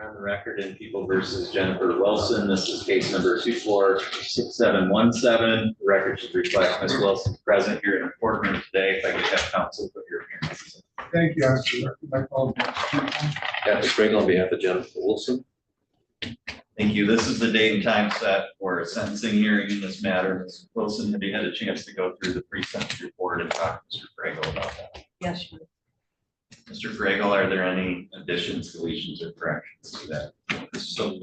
On the record in People versus Jennifer Wilson, this is case number 246717. The record should reflect Ms. Wilson's present here in the courtroom today. If I could have counsel put your appearance. Thank you, Michael. Patrick Craig on behalf of Jennifer Wilson. Thank you. This is the date and time set for a sentencing hearing in this matter. Ms. Wilson, have you had a chance to go through the pre-sentence report and talk to Mr. Fragel about that? Yes, sure. Mr. Fragel, are there any additions, deletions, or corrections to that? There's some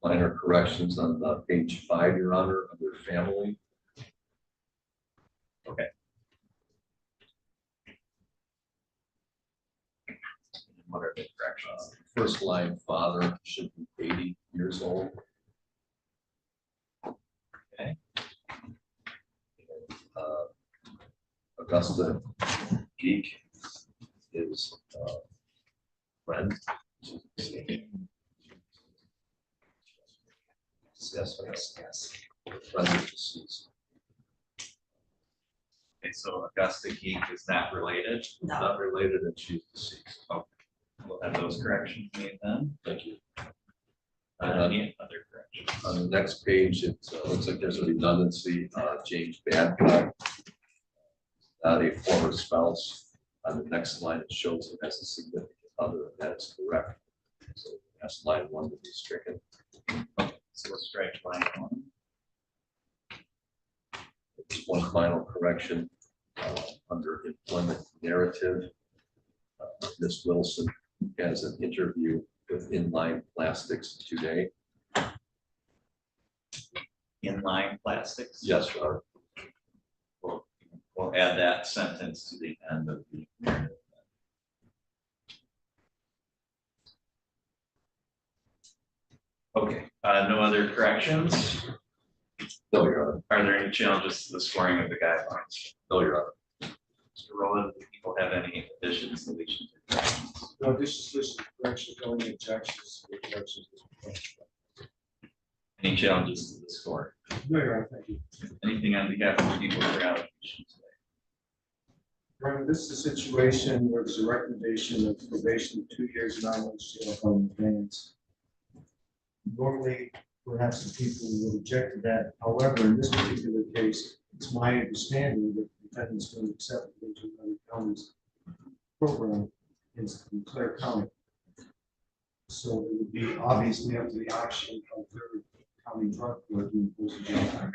minor corrections on page 5, Your Honor, under family. Okay. What are the corrections? First line, father should be 80 years old. Okay. Augusta Geek is friend. Yes. Friend of deceased. Okay, so Augusta Geek is not related. Not related and she's deceased. Okay. We'll have those corrections made then. Thank you. Any other corrections? On the next page, it looks like there's a redundancy. James Babcock, not a former spouse. On the next line, it shows it has a significant other, and that's correct. So that's line 1 to be stricken. So let's strike line 1. It's one final correction under employment narrative. Ms. Wilson has an interview with Inline Plastics today. Inline plastics? Yes, sir. We'll add that sentence to the end of the narrative. Okay, no other corrections? No, Your Honor. Are there any challenges to the scoring of the guidelines? No, Your Honor. Mr. Rowland, do people have any additions, deletions, or corrections? No, this is corrections, only objections. Any challenges to the score? No, Your Honor, thank you. Anything on behalf of the people for allocation today? Right, this is a situation where there's a recommendation of probation, 2 years non-lunch jail from advance. Normally, perhaps the people would object to that. However, in this particular case, it's my understanding that the defendant's going to accept it into another county's program in Clare County. So it would be obviously up to the option of their county drug court to impose a jail time.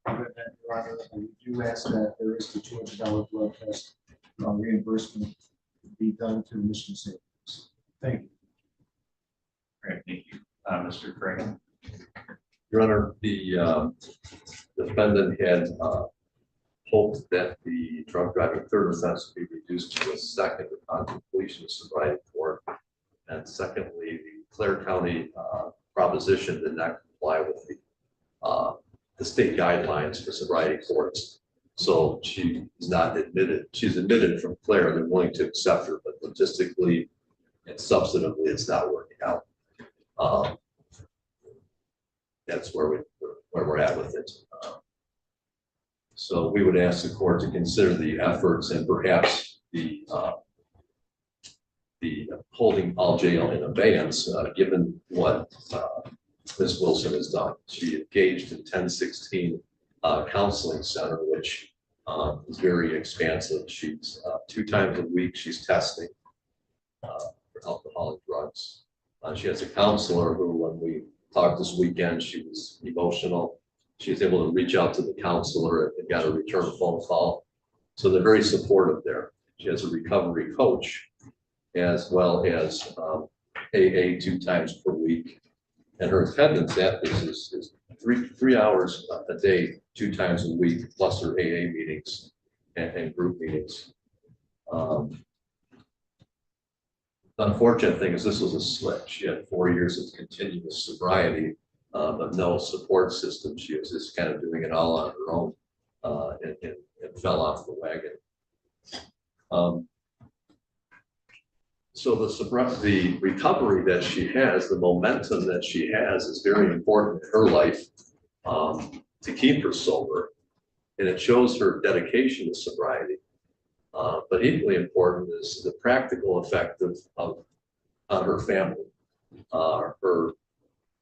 Other than that, Your Honor, I do ask that there is the $200 blood test reimbursement be done to mission savings. Thank you. All right, thank you. Mr. Craig. Your Honor, the defendant had hoped that the drunk driving third offense would be reduced to a second upon completion of sobriety court. And secondly, the Clare County proposition did not comply with the state guidelines for sobriety courts. So she is not admitted. She's admitted from Clare. They're willing to accept her, but logistically and substantively, it's not working out. That's where we're at with it. So we would ask the court to consider the efforts and perhaps the holding all jail in abeyance, given what Ms. Wilson has done. She engaged in 1016 counseling center, which is very expansive. She's 2 times a week. She's testing for alcohol and drugs. She has a counselor who, when we talked this weekend, she was emotional. She was able to reach out to the counselor and got a return phone call. So they're very supportive there. She has a recovery coach as well as AA 2 times per week. And her attendance at this is three hours a day, 2 times a week, plus her AA meetings and group meetings. The unfortunate thing is this was a slip. She had 4 years of continuous sobriety, but no support system. She was just kind of doing it all on her own and fell off the wagon. So the recovery that she has, the momentum that she has is very important in her life to keep her sober. And it shows her dedication to sobriety. But equally important is the practical effect of on her family. Her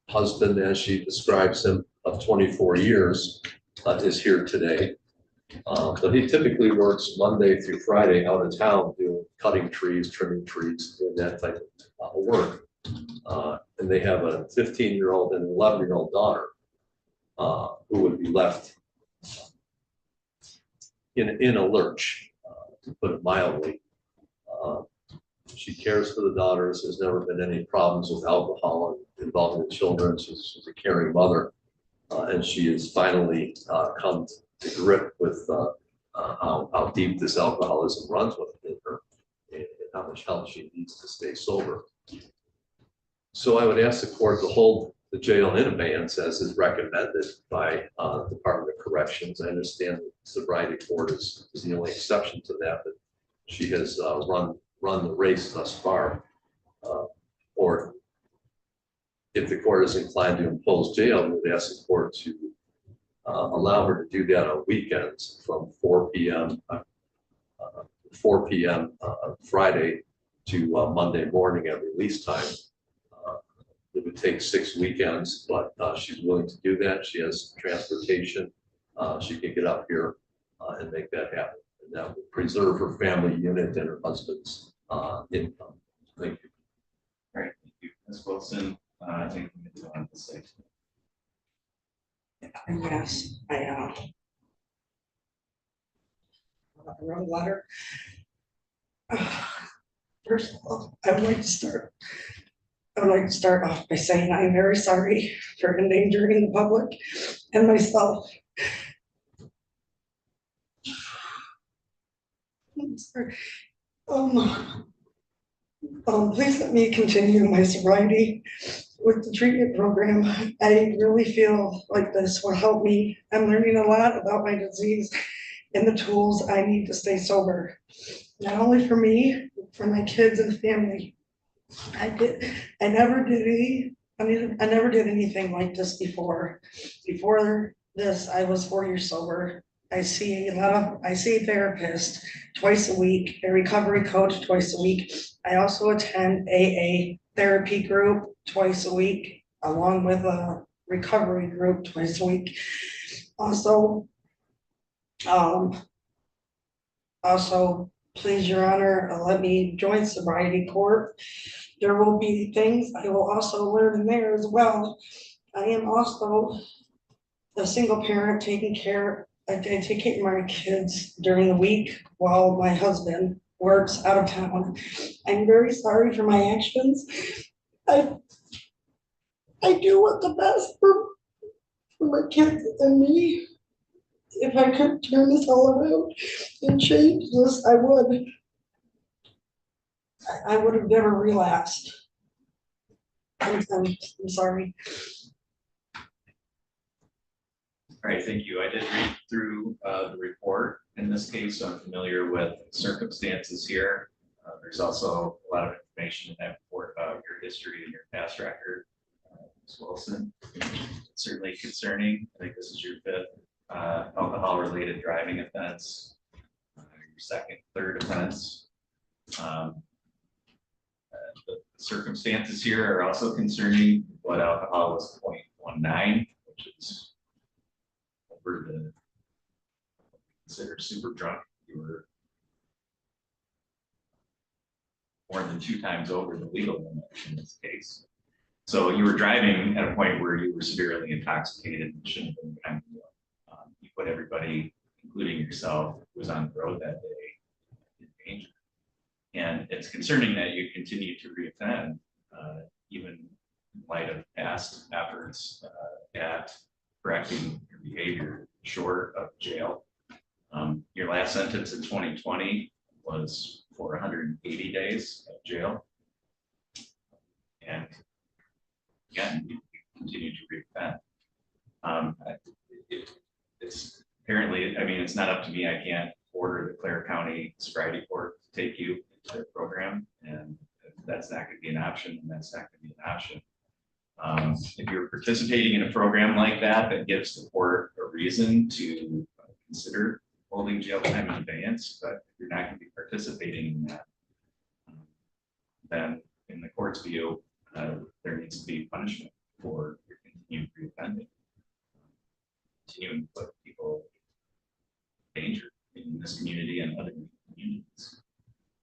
husband, as she describes him, of 24 years, is here today. But he typically works Monday through Friday out of town doing cutting trees, trimming trees, doing that type of work. And they have a 15-year-old and 11-year-old daughter who would be left in a lurch, to put it mildly. She cares for the daughters. There's never been any problems with alcohol involving the children. She's a caring mother. And she has finally come to grip with how deep this alcoholism runs within her and how much help she needs to stay sober. So I would ask the court to hold the jail in abeyance as is recommended by the Department of Corrections. I understand the sobriety court is the only exception to that, but she has run the race thus far. Or if the court is inclined to impose jail, we would ask the court to allow her to do that on weekends from 4 p.m. Friday to Monday morning at release time. It would take 6 weekends, but she's willing to do that. She has transportation. She can get up here and make that happen. And that would preserve her family unit and her husband's income. Thank you. All right, thank you. Ms. Wilson, I think we can go on to say. Yes, I wrote a letter. First of all, I would like to start off by saying I'm very sorry for endangering the public and myself. I'm sorry. Please let me continue my sobriety with the treatment program. I really feel like this will help me. I'm learning a lot about my disease and the tools I need to stay sober. Not only for me, but for my kids and family. I never did anything like this before. Before this, I was 4 years sober. I see a therapist twice a week, a recovery coach twice a week. I also attend AA therapy group twice a week, along with a recovery group twice a week. Also, please, Your Honor, let me join sobriety court. There will be things I will also learn there as well. I am also a single parent I take care of my kids during the week while my husband works out of town. I'm very sorry for my actions. I do what's the best for my kids and me. If I could turn this all around and change this, I would. I would have never relapsed. I'm sorry. All right, thank you. I did read through the report in this case, so I'm familiar with circumstances here. There's also a lot of information in that report about your history and your past record, Ms. Wilson. It's certainly concerning. I think this is your 5th alcohol-related driving offense, your 2nd, 3rd offense. The circumstances here are also concerning. Blood alcohol was 0.19, which is over the considered super drunk. You were more than 2 times over the legal limit in this case. So you were driving at a point where you were severely intoxicated and shouldn't have been driving. You put everybody, including yourself, who was on the road that day, in danger. And it's concerning that you continue to reoffend, even in light of past efforts at correcting your behavior short of jail. Your last sentence in 2020 was for 180 days of jail. And again, you continue to reoffend. It's apparently, I mean, it's not up to me. I can't order the Clare County sobriety court to take you into their program, and if that's not going to be an option, and that's not going to be an option. If you're participating in a program like that that gives the court a reason to consider holding jail time in advance, but if you're not going to be participating in that, then in the court's view, there needs to be punishment for your continued reoffending. Continuing to put people in danger in this community and other communities.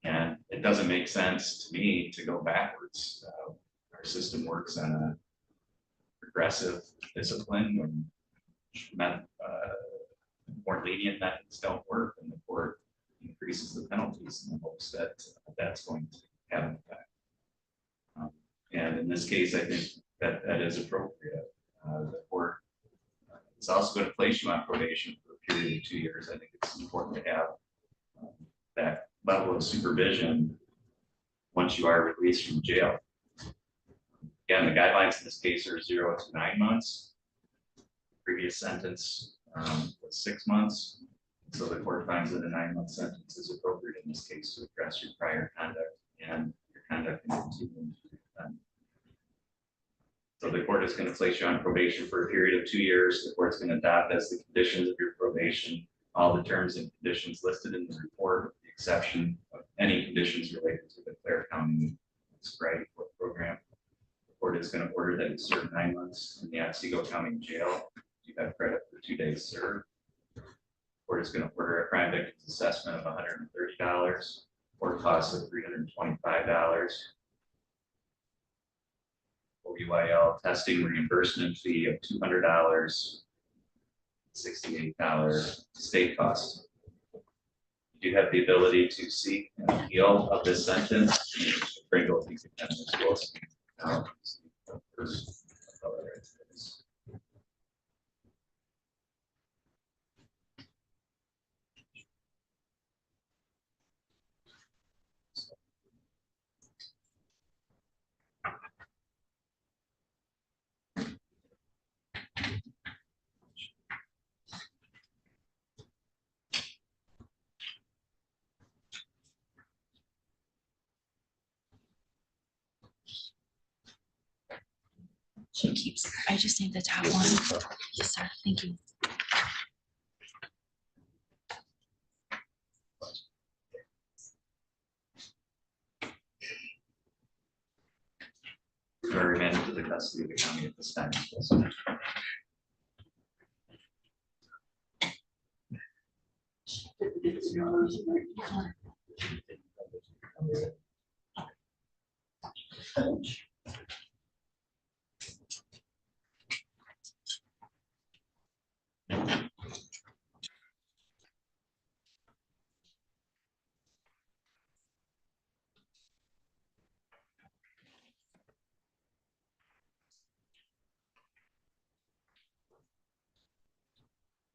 And it doesn't make sense to me to go backwards. Our system works on a progressive discipline when more lenient methods don't work, and the court increases the penalties in the hopes that that's going to have an effect. And in this case, I think that is appropriate. The court is also going to place you on probation for a period of 2 years. I think it's important to have that level of supervision once you are released from jail. Again, the guidelines in this case are 0 to 9 months. Previous sentence was 6 months. So the court finds that a 9-month sentence is appropriate in this case to address your prior conduct and your conduct in continuing to defend. So the court is going to place you on probation for a period of 2 years. The court's going to adopt as the conditions of your probation all the terms and conditions listed in the report, with the exception of any conditions related to the Clare County sobriety program. The court is going to order that you serve 9 months in the Otsego County Jail. You have credit for 2 days served. The court is going to order a crime victim's assessment of $130, court costs of $325. OUIL testing reimbursement fee of $200, $68 state cost. You do have the ability to seek an appeal of this sentence. Pringle, if you could kind of disclose. She keeps, I just need the top one. Yes, sir. Thank you. You are remanded to the custody of the county at this time.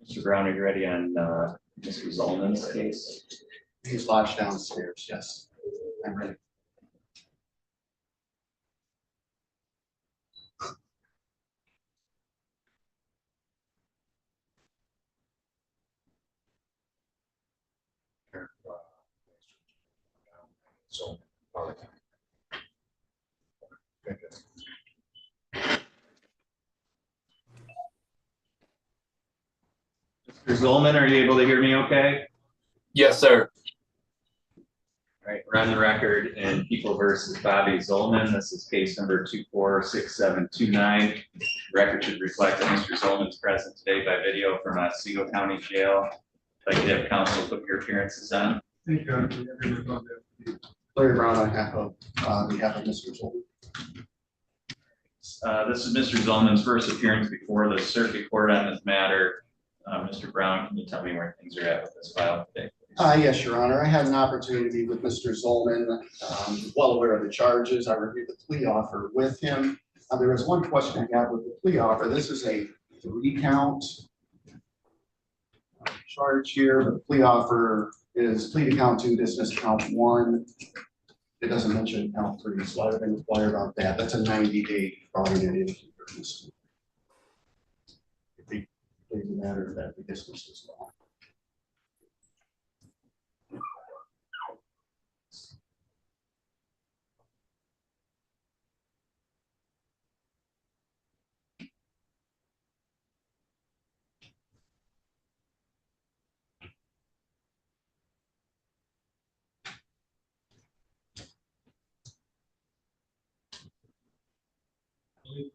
Mr. Brown, are you ready on Mr. Zolan's case? He's lodged downstairs, yes. I'm ready. Mr. Zolan, are you able to hear me okay? Yes, sir. All right, we're on the record in People versus Bobby Zolan. This is case number 246729. Record should reflect that Mr. Zolan is present today by video from Otsego County Jail. I'd like to have counsel put your appearances on. Larry Brown on behalf of Mr. Zolan. This is Mr. Zolan's first appearance before the circuit court on this matter. Mr. Brown, can you tell me where things are at with this file today? Yes, Your Honor. I had an opportunity with Mr. Zolan, well aware of the charges. I reviewed the plea offer with him. There was one question I had with the plea offer. This is a 3-count charge here. The plea offer is plea to count 2, dismiss count 1. It doesn't mention count 3, so I've been inquired about that. That's a 90-day fraudulent interference. It doesn't matter that we dismiss this law.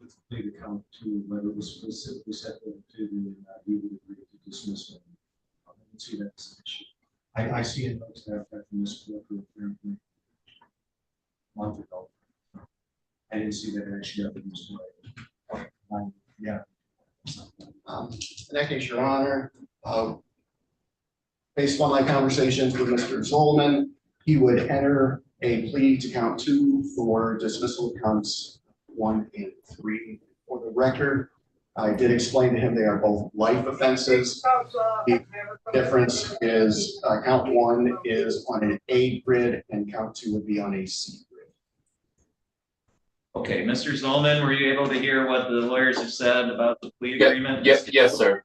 with the plea to count two, but it was specifically set to the, he would agree to dismiss it. I didn't see that as an issue. I see it notes that from this quarter apparently a month ago. I didn't see that actually up in this way. Yeah. In that case, Your Honor, based on my conversations with Mr. Zolan, he would enter a plea to count two for dismissal of counts 1 and 3. For the record, I did explain to him they are both life offenses. The difference is count 1 is on an A grid and count 2 would be on a C grid. Okay, Mr. Zolan, were you able to hear what the lawyers have said about the plea agreement? Yes, sir.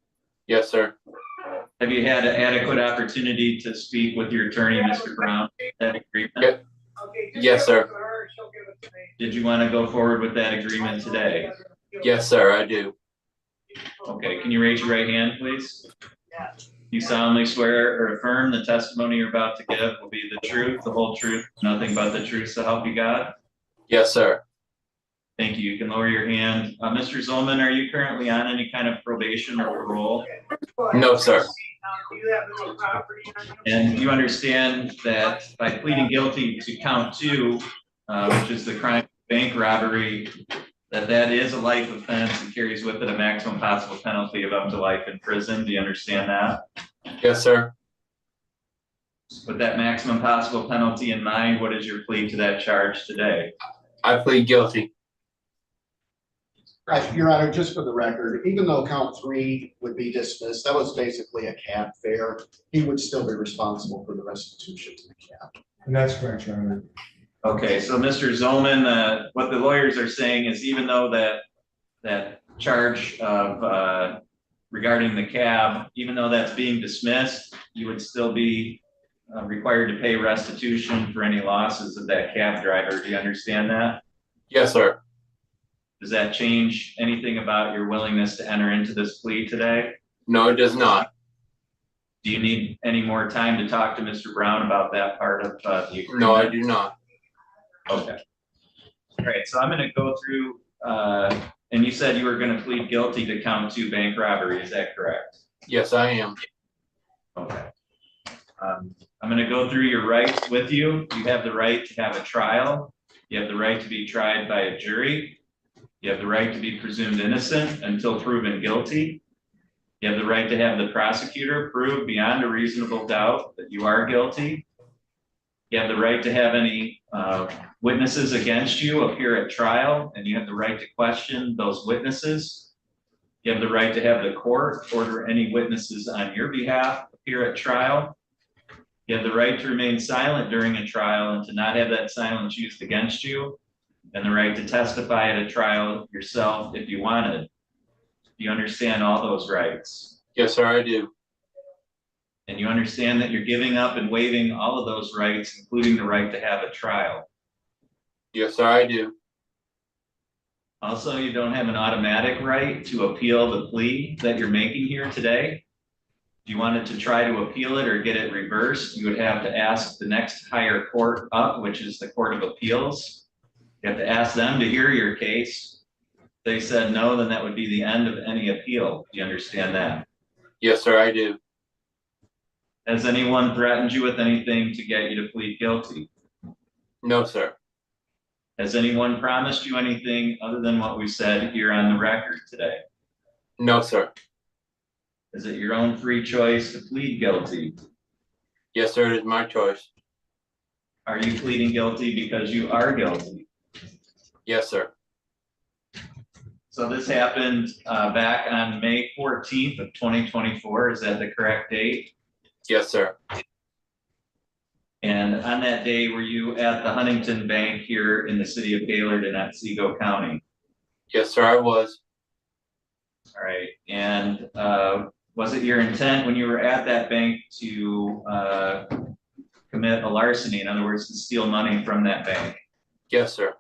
Yes, sir. Have you had an adequate opportunity to speak with your attorney, Mr. Brown, that agreement? Yes, sir. Did you want to go forward with that agreement today? Yes, sir, I do. Okay, can you raise your right hand, please? You solemnly swear or affirm the testimony you're about to give will be the truth, the whole truth, nothing but the truth, so help you God? Yes, sir. Thank you. You can lower your hand. Mr. Zolan, are you currently on any kind of probation or parole? No, sir. And you understand that by pleading guilty to count 2, which is the crime of bank robbery, that is a life offense and carries with it a maximum possible penalty of up to life in prison. Do you understand that? Yes, sir. With that maximum possible penalty in mind, what is your plea to that charge today? I plead guilty. Your Honor, just for the record, even though count 3 would be dismissed, that was basically a cab fare. He would still be responsible for the restitution to the cab. And that's correct, Your Honor. Okay, so Mr. Zolan, what the lawyers are saying is even though that charge of regarding the cab, even though that's being dismissed, you would still be required to pay restitution for any losses of that cab driver. Do you understand that? Yes, sir. Does that change anything about your willingness to enter into this plea today? No, it does not. Do you need any more time to talk to Mr. Brown about that part of the agreement? No, I do not. Okay. All right, so I'm gonna go through, and you said you were gonna plead guilty to count 2 bank robbery, is that correct? Yes, I am. Okay. I'm gonna go through your rights with you. You have the right to have a trial. You have the right to be tried by a jury. You have the right to be presumed innocent until proven guilty. You have the right to have the prosecutor prove beyond a reasonable doubt that you are guilty. You have the right to have any witnesses against you appear at trial, and you have the right to question those witnesses. You have the right to have the court order any witnesses on your behalf appear at trial. You have the right to remain silent during a trial and to not have that silence used against you, and the right to testify at a trial yourself if you wanted. Do you understand all those rights? Yes, sir, I do. And you understand that you're giving up and waiving all of those rights, including the right to have a trial. Yes, sir, I do. Also, you don't have an automatic right to appeal the plea that you're making here today. If you wanted to try to appeal it or get it reversed, you would have to ask the next higher court up, which is the Court of Appeals. You have to ask them to hear your case. If they said no, then that would be the end of any appeal. Do you understand that? Yes, sir, I do. Has anyone threatened you with anything to get you to plead guilty? No, sir. Has anyone promised you anything other than what we said here on the record today? No, sir. Is it your own free choice to plead guilty? Yes, sir, it is my choice. Are you pleading guilty because you are guilty? Yes, sir. So this happened back on May 14th of 2024. Is that the correct date? Yes, sir. And on that day, were you at the Huntington Bank here in the city of Gaylord in Otsego County? Yes, sir, I was. All right. And was it your intent when you were at that bank to commit a larceny? In other words, to steal money from that bank? Yes, sir.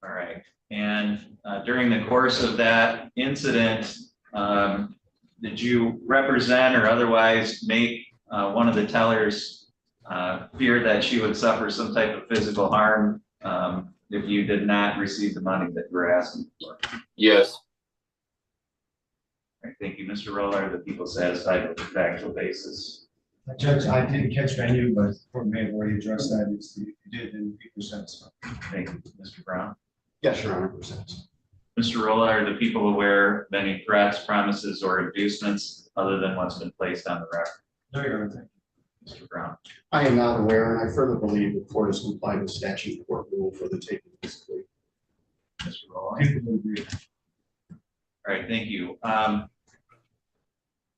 All right. And during the course of that incident, did you represent or otherwise make one of the tellers fear that she would suffer some type of physical harm if you did not receive the money that you were asking for? Yes. All right, thank you, Mr. Roller. Are the people satisfied with the factual basis? Judge, I didn't catch venue, but the court may have already addressed that. If you did, then people are satisfied. Thank you, Mr. Brown. Yes, Your Honor, percent. Mr. Rolla, are the people aware of any threats, promises, or inducements other than what's been placed on the record? No, Your Honor, thank Mr. Brown. I am not aware, and I further believe the court has complied with statute and court rule for the taking of this plea. Mr. Rolla. you. People agree. All right, thank you.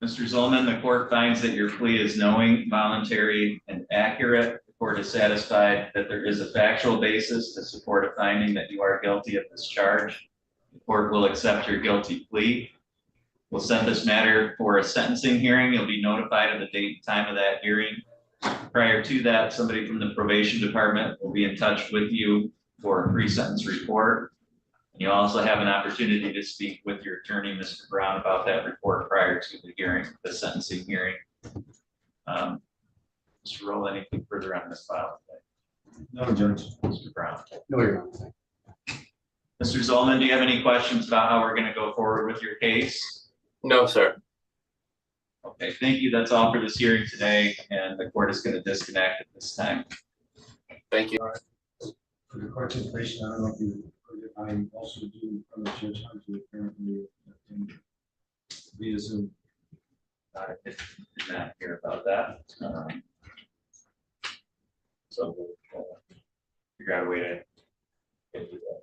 Mr. Zolman, the court finds that your plea is knowing, voluntary, and accurate. The court is satisfied that there is a factual basis to support a finding that you are guilty of this charge. The court will accept your guilty plea. We'll send this matter for a sentencing hearing. You'll be notified of the date and time of that hearing. Prior to that, somebody from the probation department will be in touch with you for a pre-sentence report. You also have an opportunity to speak with your attorney, Mr. Brown, about that report prior to the hearing, the sentencing hearing. Mr. Roll, anything further on this file today? No, Judge. Mr. Brown. No, Your Honor. Mr. Zolman, do you have any questions about how we're going to go forward with your case? No, sir. Okay, thank you. That's all for this hearing today, and the court is going to disconnect at this time. Thank you. For the court's information, I don't know if you, I also do other judge Hunter apparently via Zoom. I did not hear about that. So we'll figure out a way to get to that.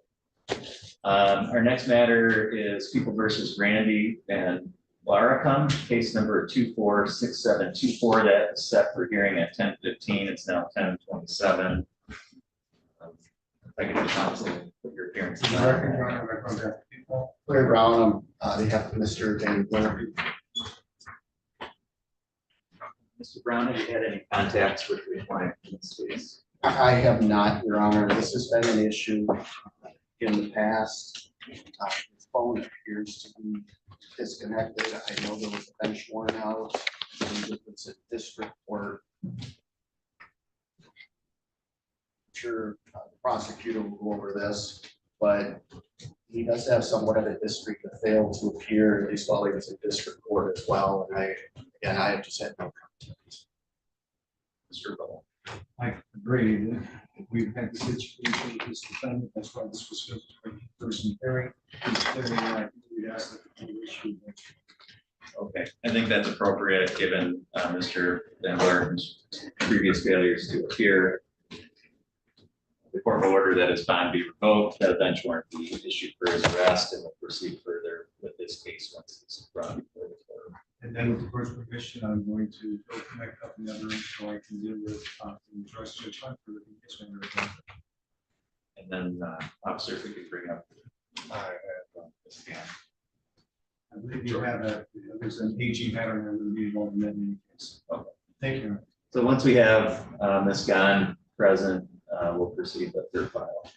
Our next matter is People versus Randy and Aulcom, case number 246724. That is set for hearing at 10:15. It's now 10:27. I get the counsel put your appearance. Larry Brown, on behalf of Mr. Dan Blair. Mr. Brown, have you had any contacts with your client in this case? I have not, Your Honor. This has been an issue in the past. His phone appears to be disconnected. I know there was a bench warrant out. I believe it's a district court. Sure, the prosecutor will go over this, but he does have somewhat of a history to fail to appear, at least while he was in district court as well. And I have just had no contact. Mr. Bowles. I agree. We've had the situation with this defendant. That's why this was scheduled for a person hearing. We'd ask that the issue. Okay, I think that's appropriate given Mr. Van Lerten's previous failures to appear. The court will order that his bond be revoked, that a bench warrant be issued for his arrest, and will proceed further with this case once it's brought before the court. And then with the court's permission, I'm going to go connect up the other end so I can deal with the address Judge Hunter if he gets one. And then officer, if we could bring up the scan. I believe you have there's an AG matter that will be involved in that in any case. Okay. Thank you. So once we have Ms. Gahn present, we'll proceed with her file.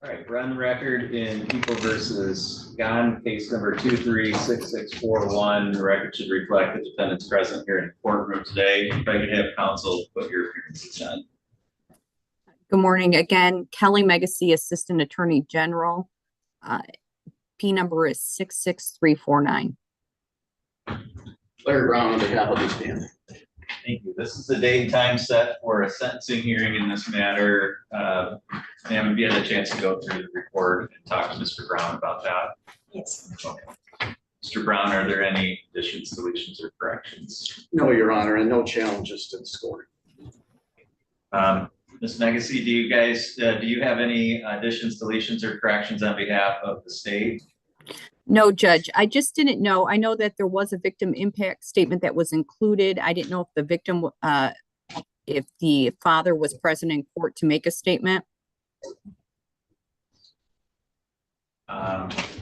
All right, we're on the record in People versus Gone, case number 236641. The record should reflect the defendant's present here in the courtroom today. If I could have counsel put your appearances on. Good morning again. Kelly Megacy, Assistant Attorney General. P number is 66349. Larry Brown on behalf of this family. Thank you. This is the date and time set for a sentencing hearing in this matter. Ma'am, have you had a chance to go through the report and talk to Mr. Brown about that? Yes. Okay. Mr. Brown, are there any additions, deletions, or corrections? No, Your Honor, and no challenges to the scoring. Ms. Megacy, do you guys, do you have any additions, deletions, or corrections on behalf of the state? No, Judge, I just didn't know. I know that there was a victim impact statement that was included. I didn't know if the victim, if the father was present in court to make a statement.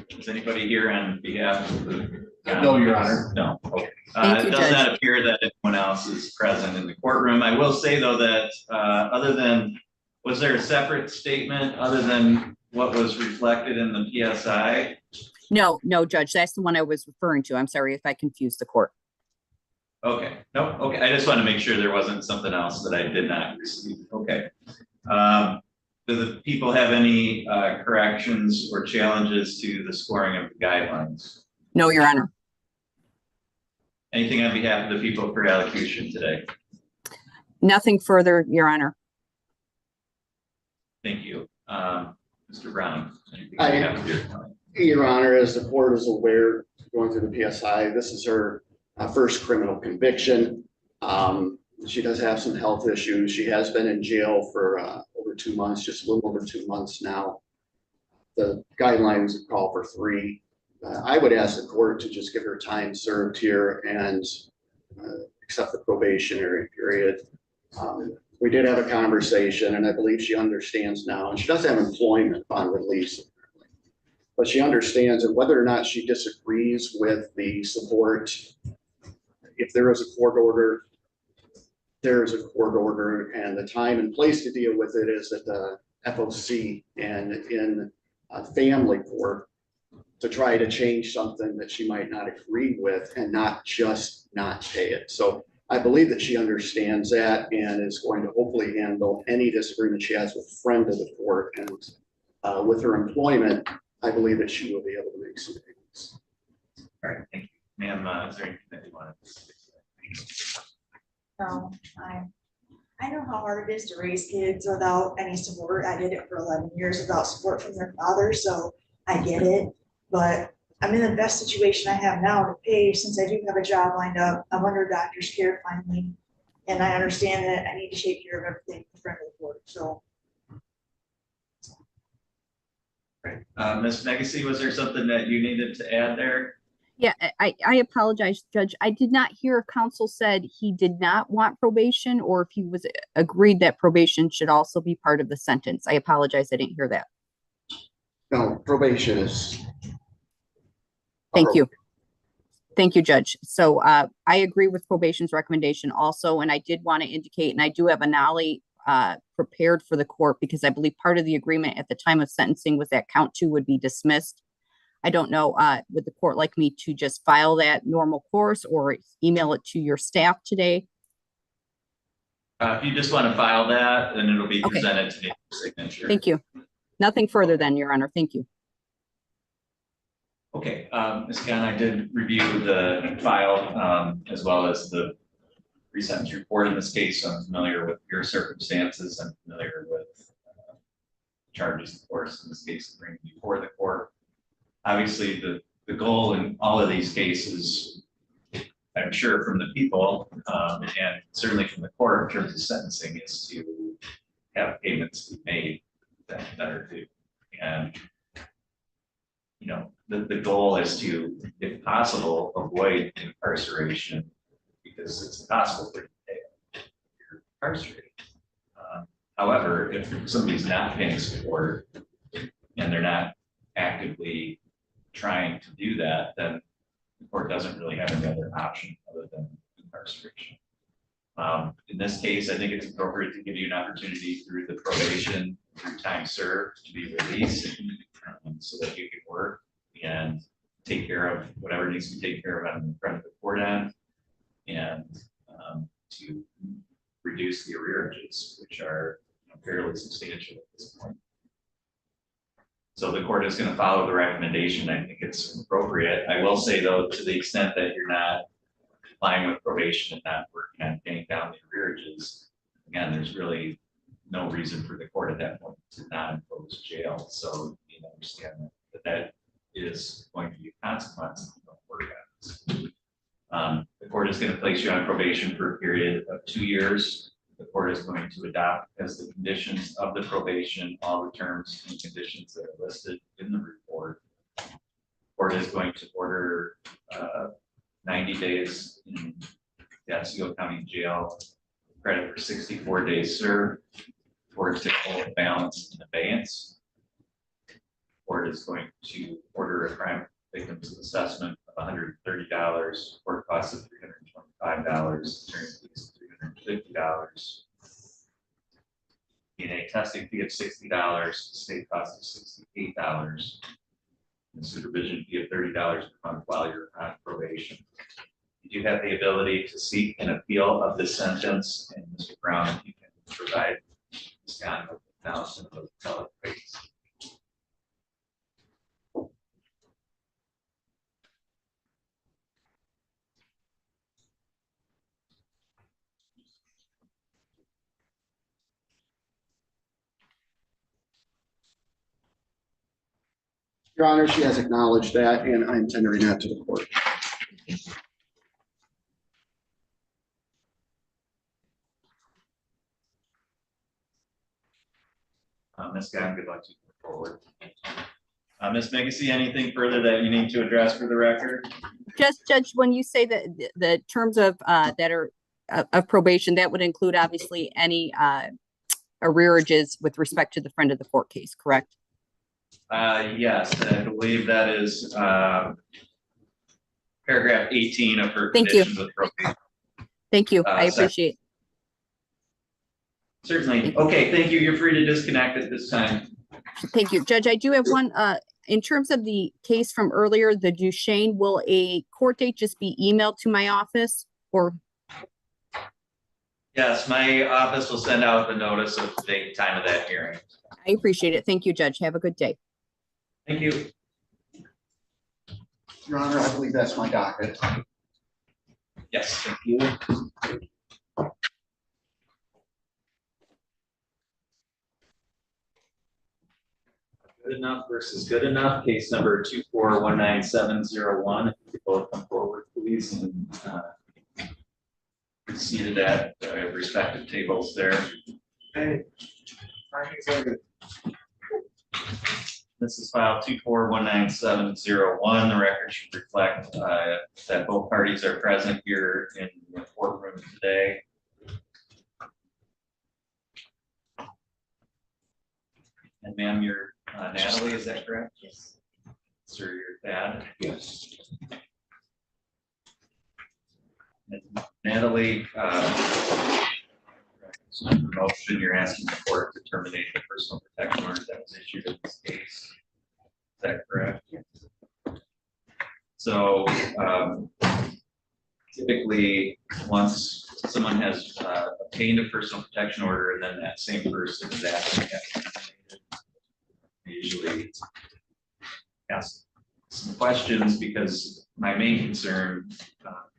Is anybody here on behalf of the? No, Your Honor. No, okay. Thank you, It does Judge. not appear that anyone else is present in the courtroom. I will say though that, other than, was there a separate statement other than what was reflected in the PSI? No, Judge, that's the one I was referring to. I'm sorry if I confused the court. Okay, no, okay, I just want to make sure there wasn't something else that I did not receive. Okay. Do the people have any corrections or challenges to the scoring of the guidelines? No, Your Honor. Anything on behalf of the people for allocution today? Nothing further, Your Honor. Thank you. Mr. Brown, anything I- on behalf of your client? Your Honor, as the court is aware, going through the PSI, this is her first criminal conviction. She does have some health issues. She has been in jail for over 2 months, just a little over 2 months now. The guidelines call for 3. I would ask the court to just give her time served here and accept the probationary period. We did have a conversation and I believe she understands now, and she does have employment upon release. But she understands that whether or not she disagrees with the support, if there is a court order, there is a court order, and the time and place to deal with it is at the FOC and in a family court to try to change something that she might not agree with and not just not pay it. So I believe that she understands that and is going to hopefully handle any disagreement she has with a friend of the court. And with her employment, I believe that she will be able to make some payments. All right, thank you. Ma'am, is there anything that you wanted to say? No, I know how hard it is to raise kids without any support. I did it for 11 years without support from their father, so I get it. But I'm in the best situation I have now to pay since I do have a job lined up. I'm under doctor's care finally. And I understand that I need to take care of everything in front of the court, so. Right. Ms. Megacy, was there something that you needed to add there? Yeah, I apologize, Judge. I did not hear if counsel said he did not want probation or if he was agreed that probation should also be part of the sentence. I apologize. I didn't hear that. No, probation is. Thank you. Thank you, Judge. So I agree with probation's recommendation also, and I did want to indicate, and I do have a nollie prepared for the court because I believe part of the agreement at the time of sentencing was that count 2 would be dismissed. I don't know, would the court like me to just file that normal course or email it to your staff today? If you just want to file that, then it'll be Okay. presented to me for signature. Thank you. Nothing further then, Your Honor. Thank you. Okay, Ms. Gunn, I did review the file as well as the pre-sentence report in this case. So I'm familiar with your circumstances. I'm familiar with charges, of course, in this case, bringing before the court. Obviously, the goal in all of these cases, I'm sure from the people and certainly from the court in terms of sentencing, is to have payments be made that are due. And you know, the goal is to, if possible, avoid incarceration because it's impossible for you to pay if you're incarcerated. However, if somebody's not paying support and they're not actively trying to do that, then the court doesn't really have any other option other than incarceration. In this case, I think it's appropriate to give you an opportunity through the probation, through time served, to be released, so that you can work and take care of whatever needs to be taken care of on the front of the court end, and to reduce the arrearages, which are fairly substantial at this point. So the court is going to follow the recommendation. I think it's appropriate. I will say though, to the extent that you're not complying with probation and not working on paying down the arrearages, again, there's really no reason for the court at that point to not impose jail. So you understand that is going to be a consequence if you don't work on this. The court is going to place you on probation for a period of 2 years. The court is going to adopt as the conditions of the probation all the terms and conditions that are listed in the report. The court is going to order 90 days in the Otsego County Jail, credit for 64 days served, court to hold balance in abeyance. Court is going to order a crime victims assessment of $130, court costs of $325, attorney fees of $350, DNA testing fee of $60, state cost of $68, and supervision fee of $30 per month while you're on probation. You do have the ability to seek an appeal of this sentence, and Mr. Brown, if you can provide this kind of analysis of the appellate rates. Your Honor, she has acknowledged that, and I'm tendering that to the court. Ms. Gunn, good luck to you forward. Ms. Megacy, anything further that you need to address for the record? Just Judge, when you say that the terms of that are of probation, that would include obviously any arrearages with respect to the friend of the court case, correct? Yes, I believe that is paragraph 18 of her Thank you. conditions of probation. Thank you. I appreciate. Certainly. Okay, thank you. You're free to disconnect at this time. Thank you, Judge. I do have one, in terms of the case from earlier, the DuShaine, will a court date just be emailed to my office or? Yes, my office will send out the notice of the date and time of that hearing. I appreciate it. Thank you, Judge. Have a good day. Thank you. Your Honor, I believe that's my docket. Yes, thank you. Good enough versus good enough. Case number 2419701. If you both come forward, please, and seated at respective tables there. Hey. This is file 2419701. The record should reflect that both parties are present here in the courtroom today. And ma'am, you're Natalie, is that correct? Yes. Sir, your dad? Yes. And Natalie, motion, you're asking the court to terminate the personal protection order that was issued in this case. Is that correct? Yes. So typically, once someone has obtained a personal protection order and then that same person is asking to have it terminated, they usually ask some questions, because my main concern,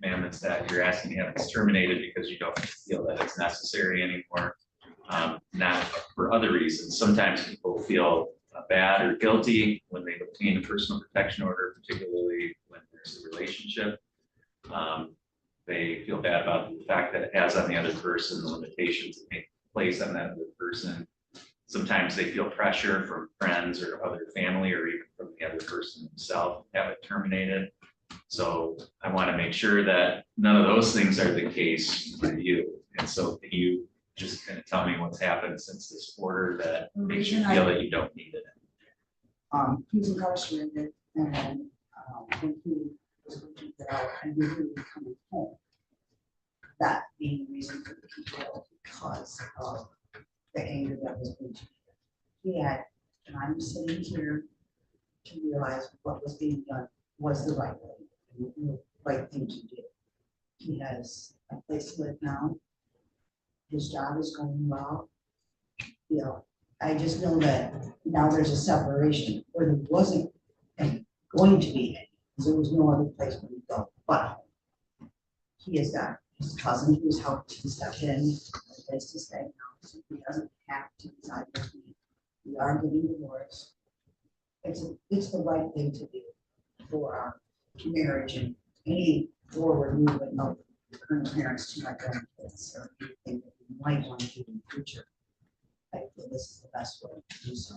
ma'am, is that you're asking to have this terminated because you don't feel that it's necessary anymore, not for other reasons. Sometimes people feel bad or guilty when they obtain a personal protection order, particularly when there's a relationship. They feel bad about the fact that it has on the other person, the limitations it may place on that other person. Sometimes they feel pressure from friends or other family, or even from the other person himself, to have it terminated. So I want to make sure that none of those things are the case for you. And so can you just kind of tell me what's happened since this order that makes you feel that you don't need it? He's incarcerated, and when he was working it out, I knew he would be coming home. that being the reason for the PPO because of the anger that was being. He had, and I'm sitting here to realize what was being done was the right way, and the right thing to do. He has a place to live now. His job is going well. You know, I just know that now there's a separation where there wasn't going to be any, because there was no other place for him to go but home. He has got his cousin who's helped to step in, a place to stay now, so he doesn't have to decide with me. We are getting divorced. It's the right thing to do for our marriage and any forward movement of current parents to my grandkids or anything that we might want to do in the future. I feel this is the best way to do so.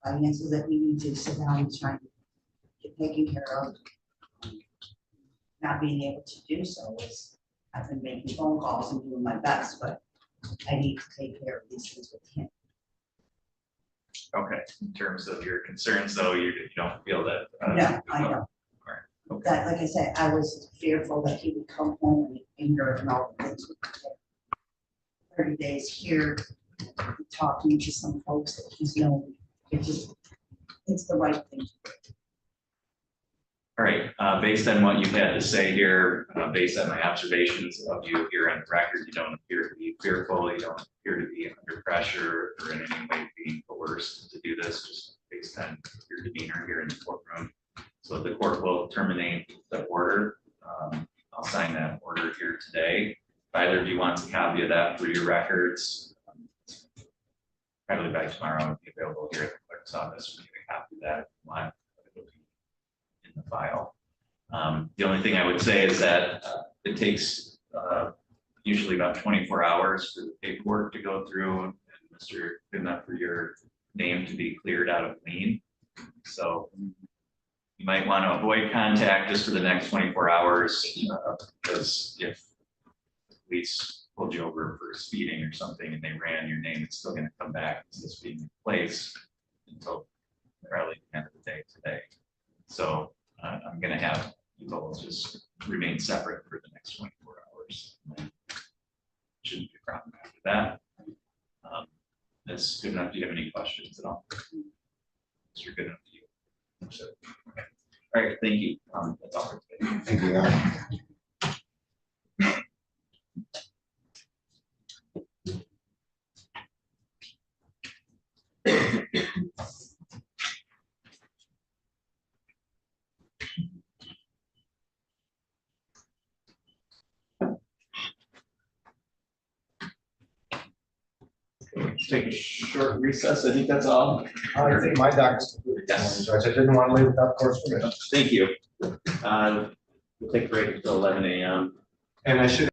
Finances that we need to sit down and try to get taken care of. Not being able to do so is, I've been making phone calls and doing my best, but I need to take care of these things with him. Okay, in terms of your concerns though, you don't feel that. No, I don't. Okay. That, like I said, I was fearful that he would come home and anger and all the things. 30 days here, talking to some folks that he's known, it's the right thing. All right, based on what you've had to say here, based on my observations of you here on the record, you don't appear to be fearful, you don't appear to be under pressure or in any way being coerced to do this, just based on your demeanor here in the courtroom. So the court will terminate the order. I'll sign that order here today. If either of you wants a copy of that for your records, probably by tomorrow, it'll be available here at the clerk's office. We get a copy of that if you want. It'll be in the file. The only thing I would say is that it takes usually about 24 hours for the paperwork to go through, and Mr. Good enough for your name to be cleared out of lien. So you might want to avoid contact just for the next 24 hours, because if the police pulled you over for speeding or something and they ran your name, it's still going to come back as this being in place until probably the end of the day today. So I'm going to have you both just remain separate for the next 24 hours. Shouldn't be a problem after that. That's good enough. Do you have any questions at all? Mr. Good enough to you. So, okay. All right, thank you. That's all for today. Thank you. Take a short recess. I think that's all. I think my doctor's completely Yes. Judge, I didn't want to leave without court's permission. Thank you. We'll take a break until 11 a.m. And I should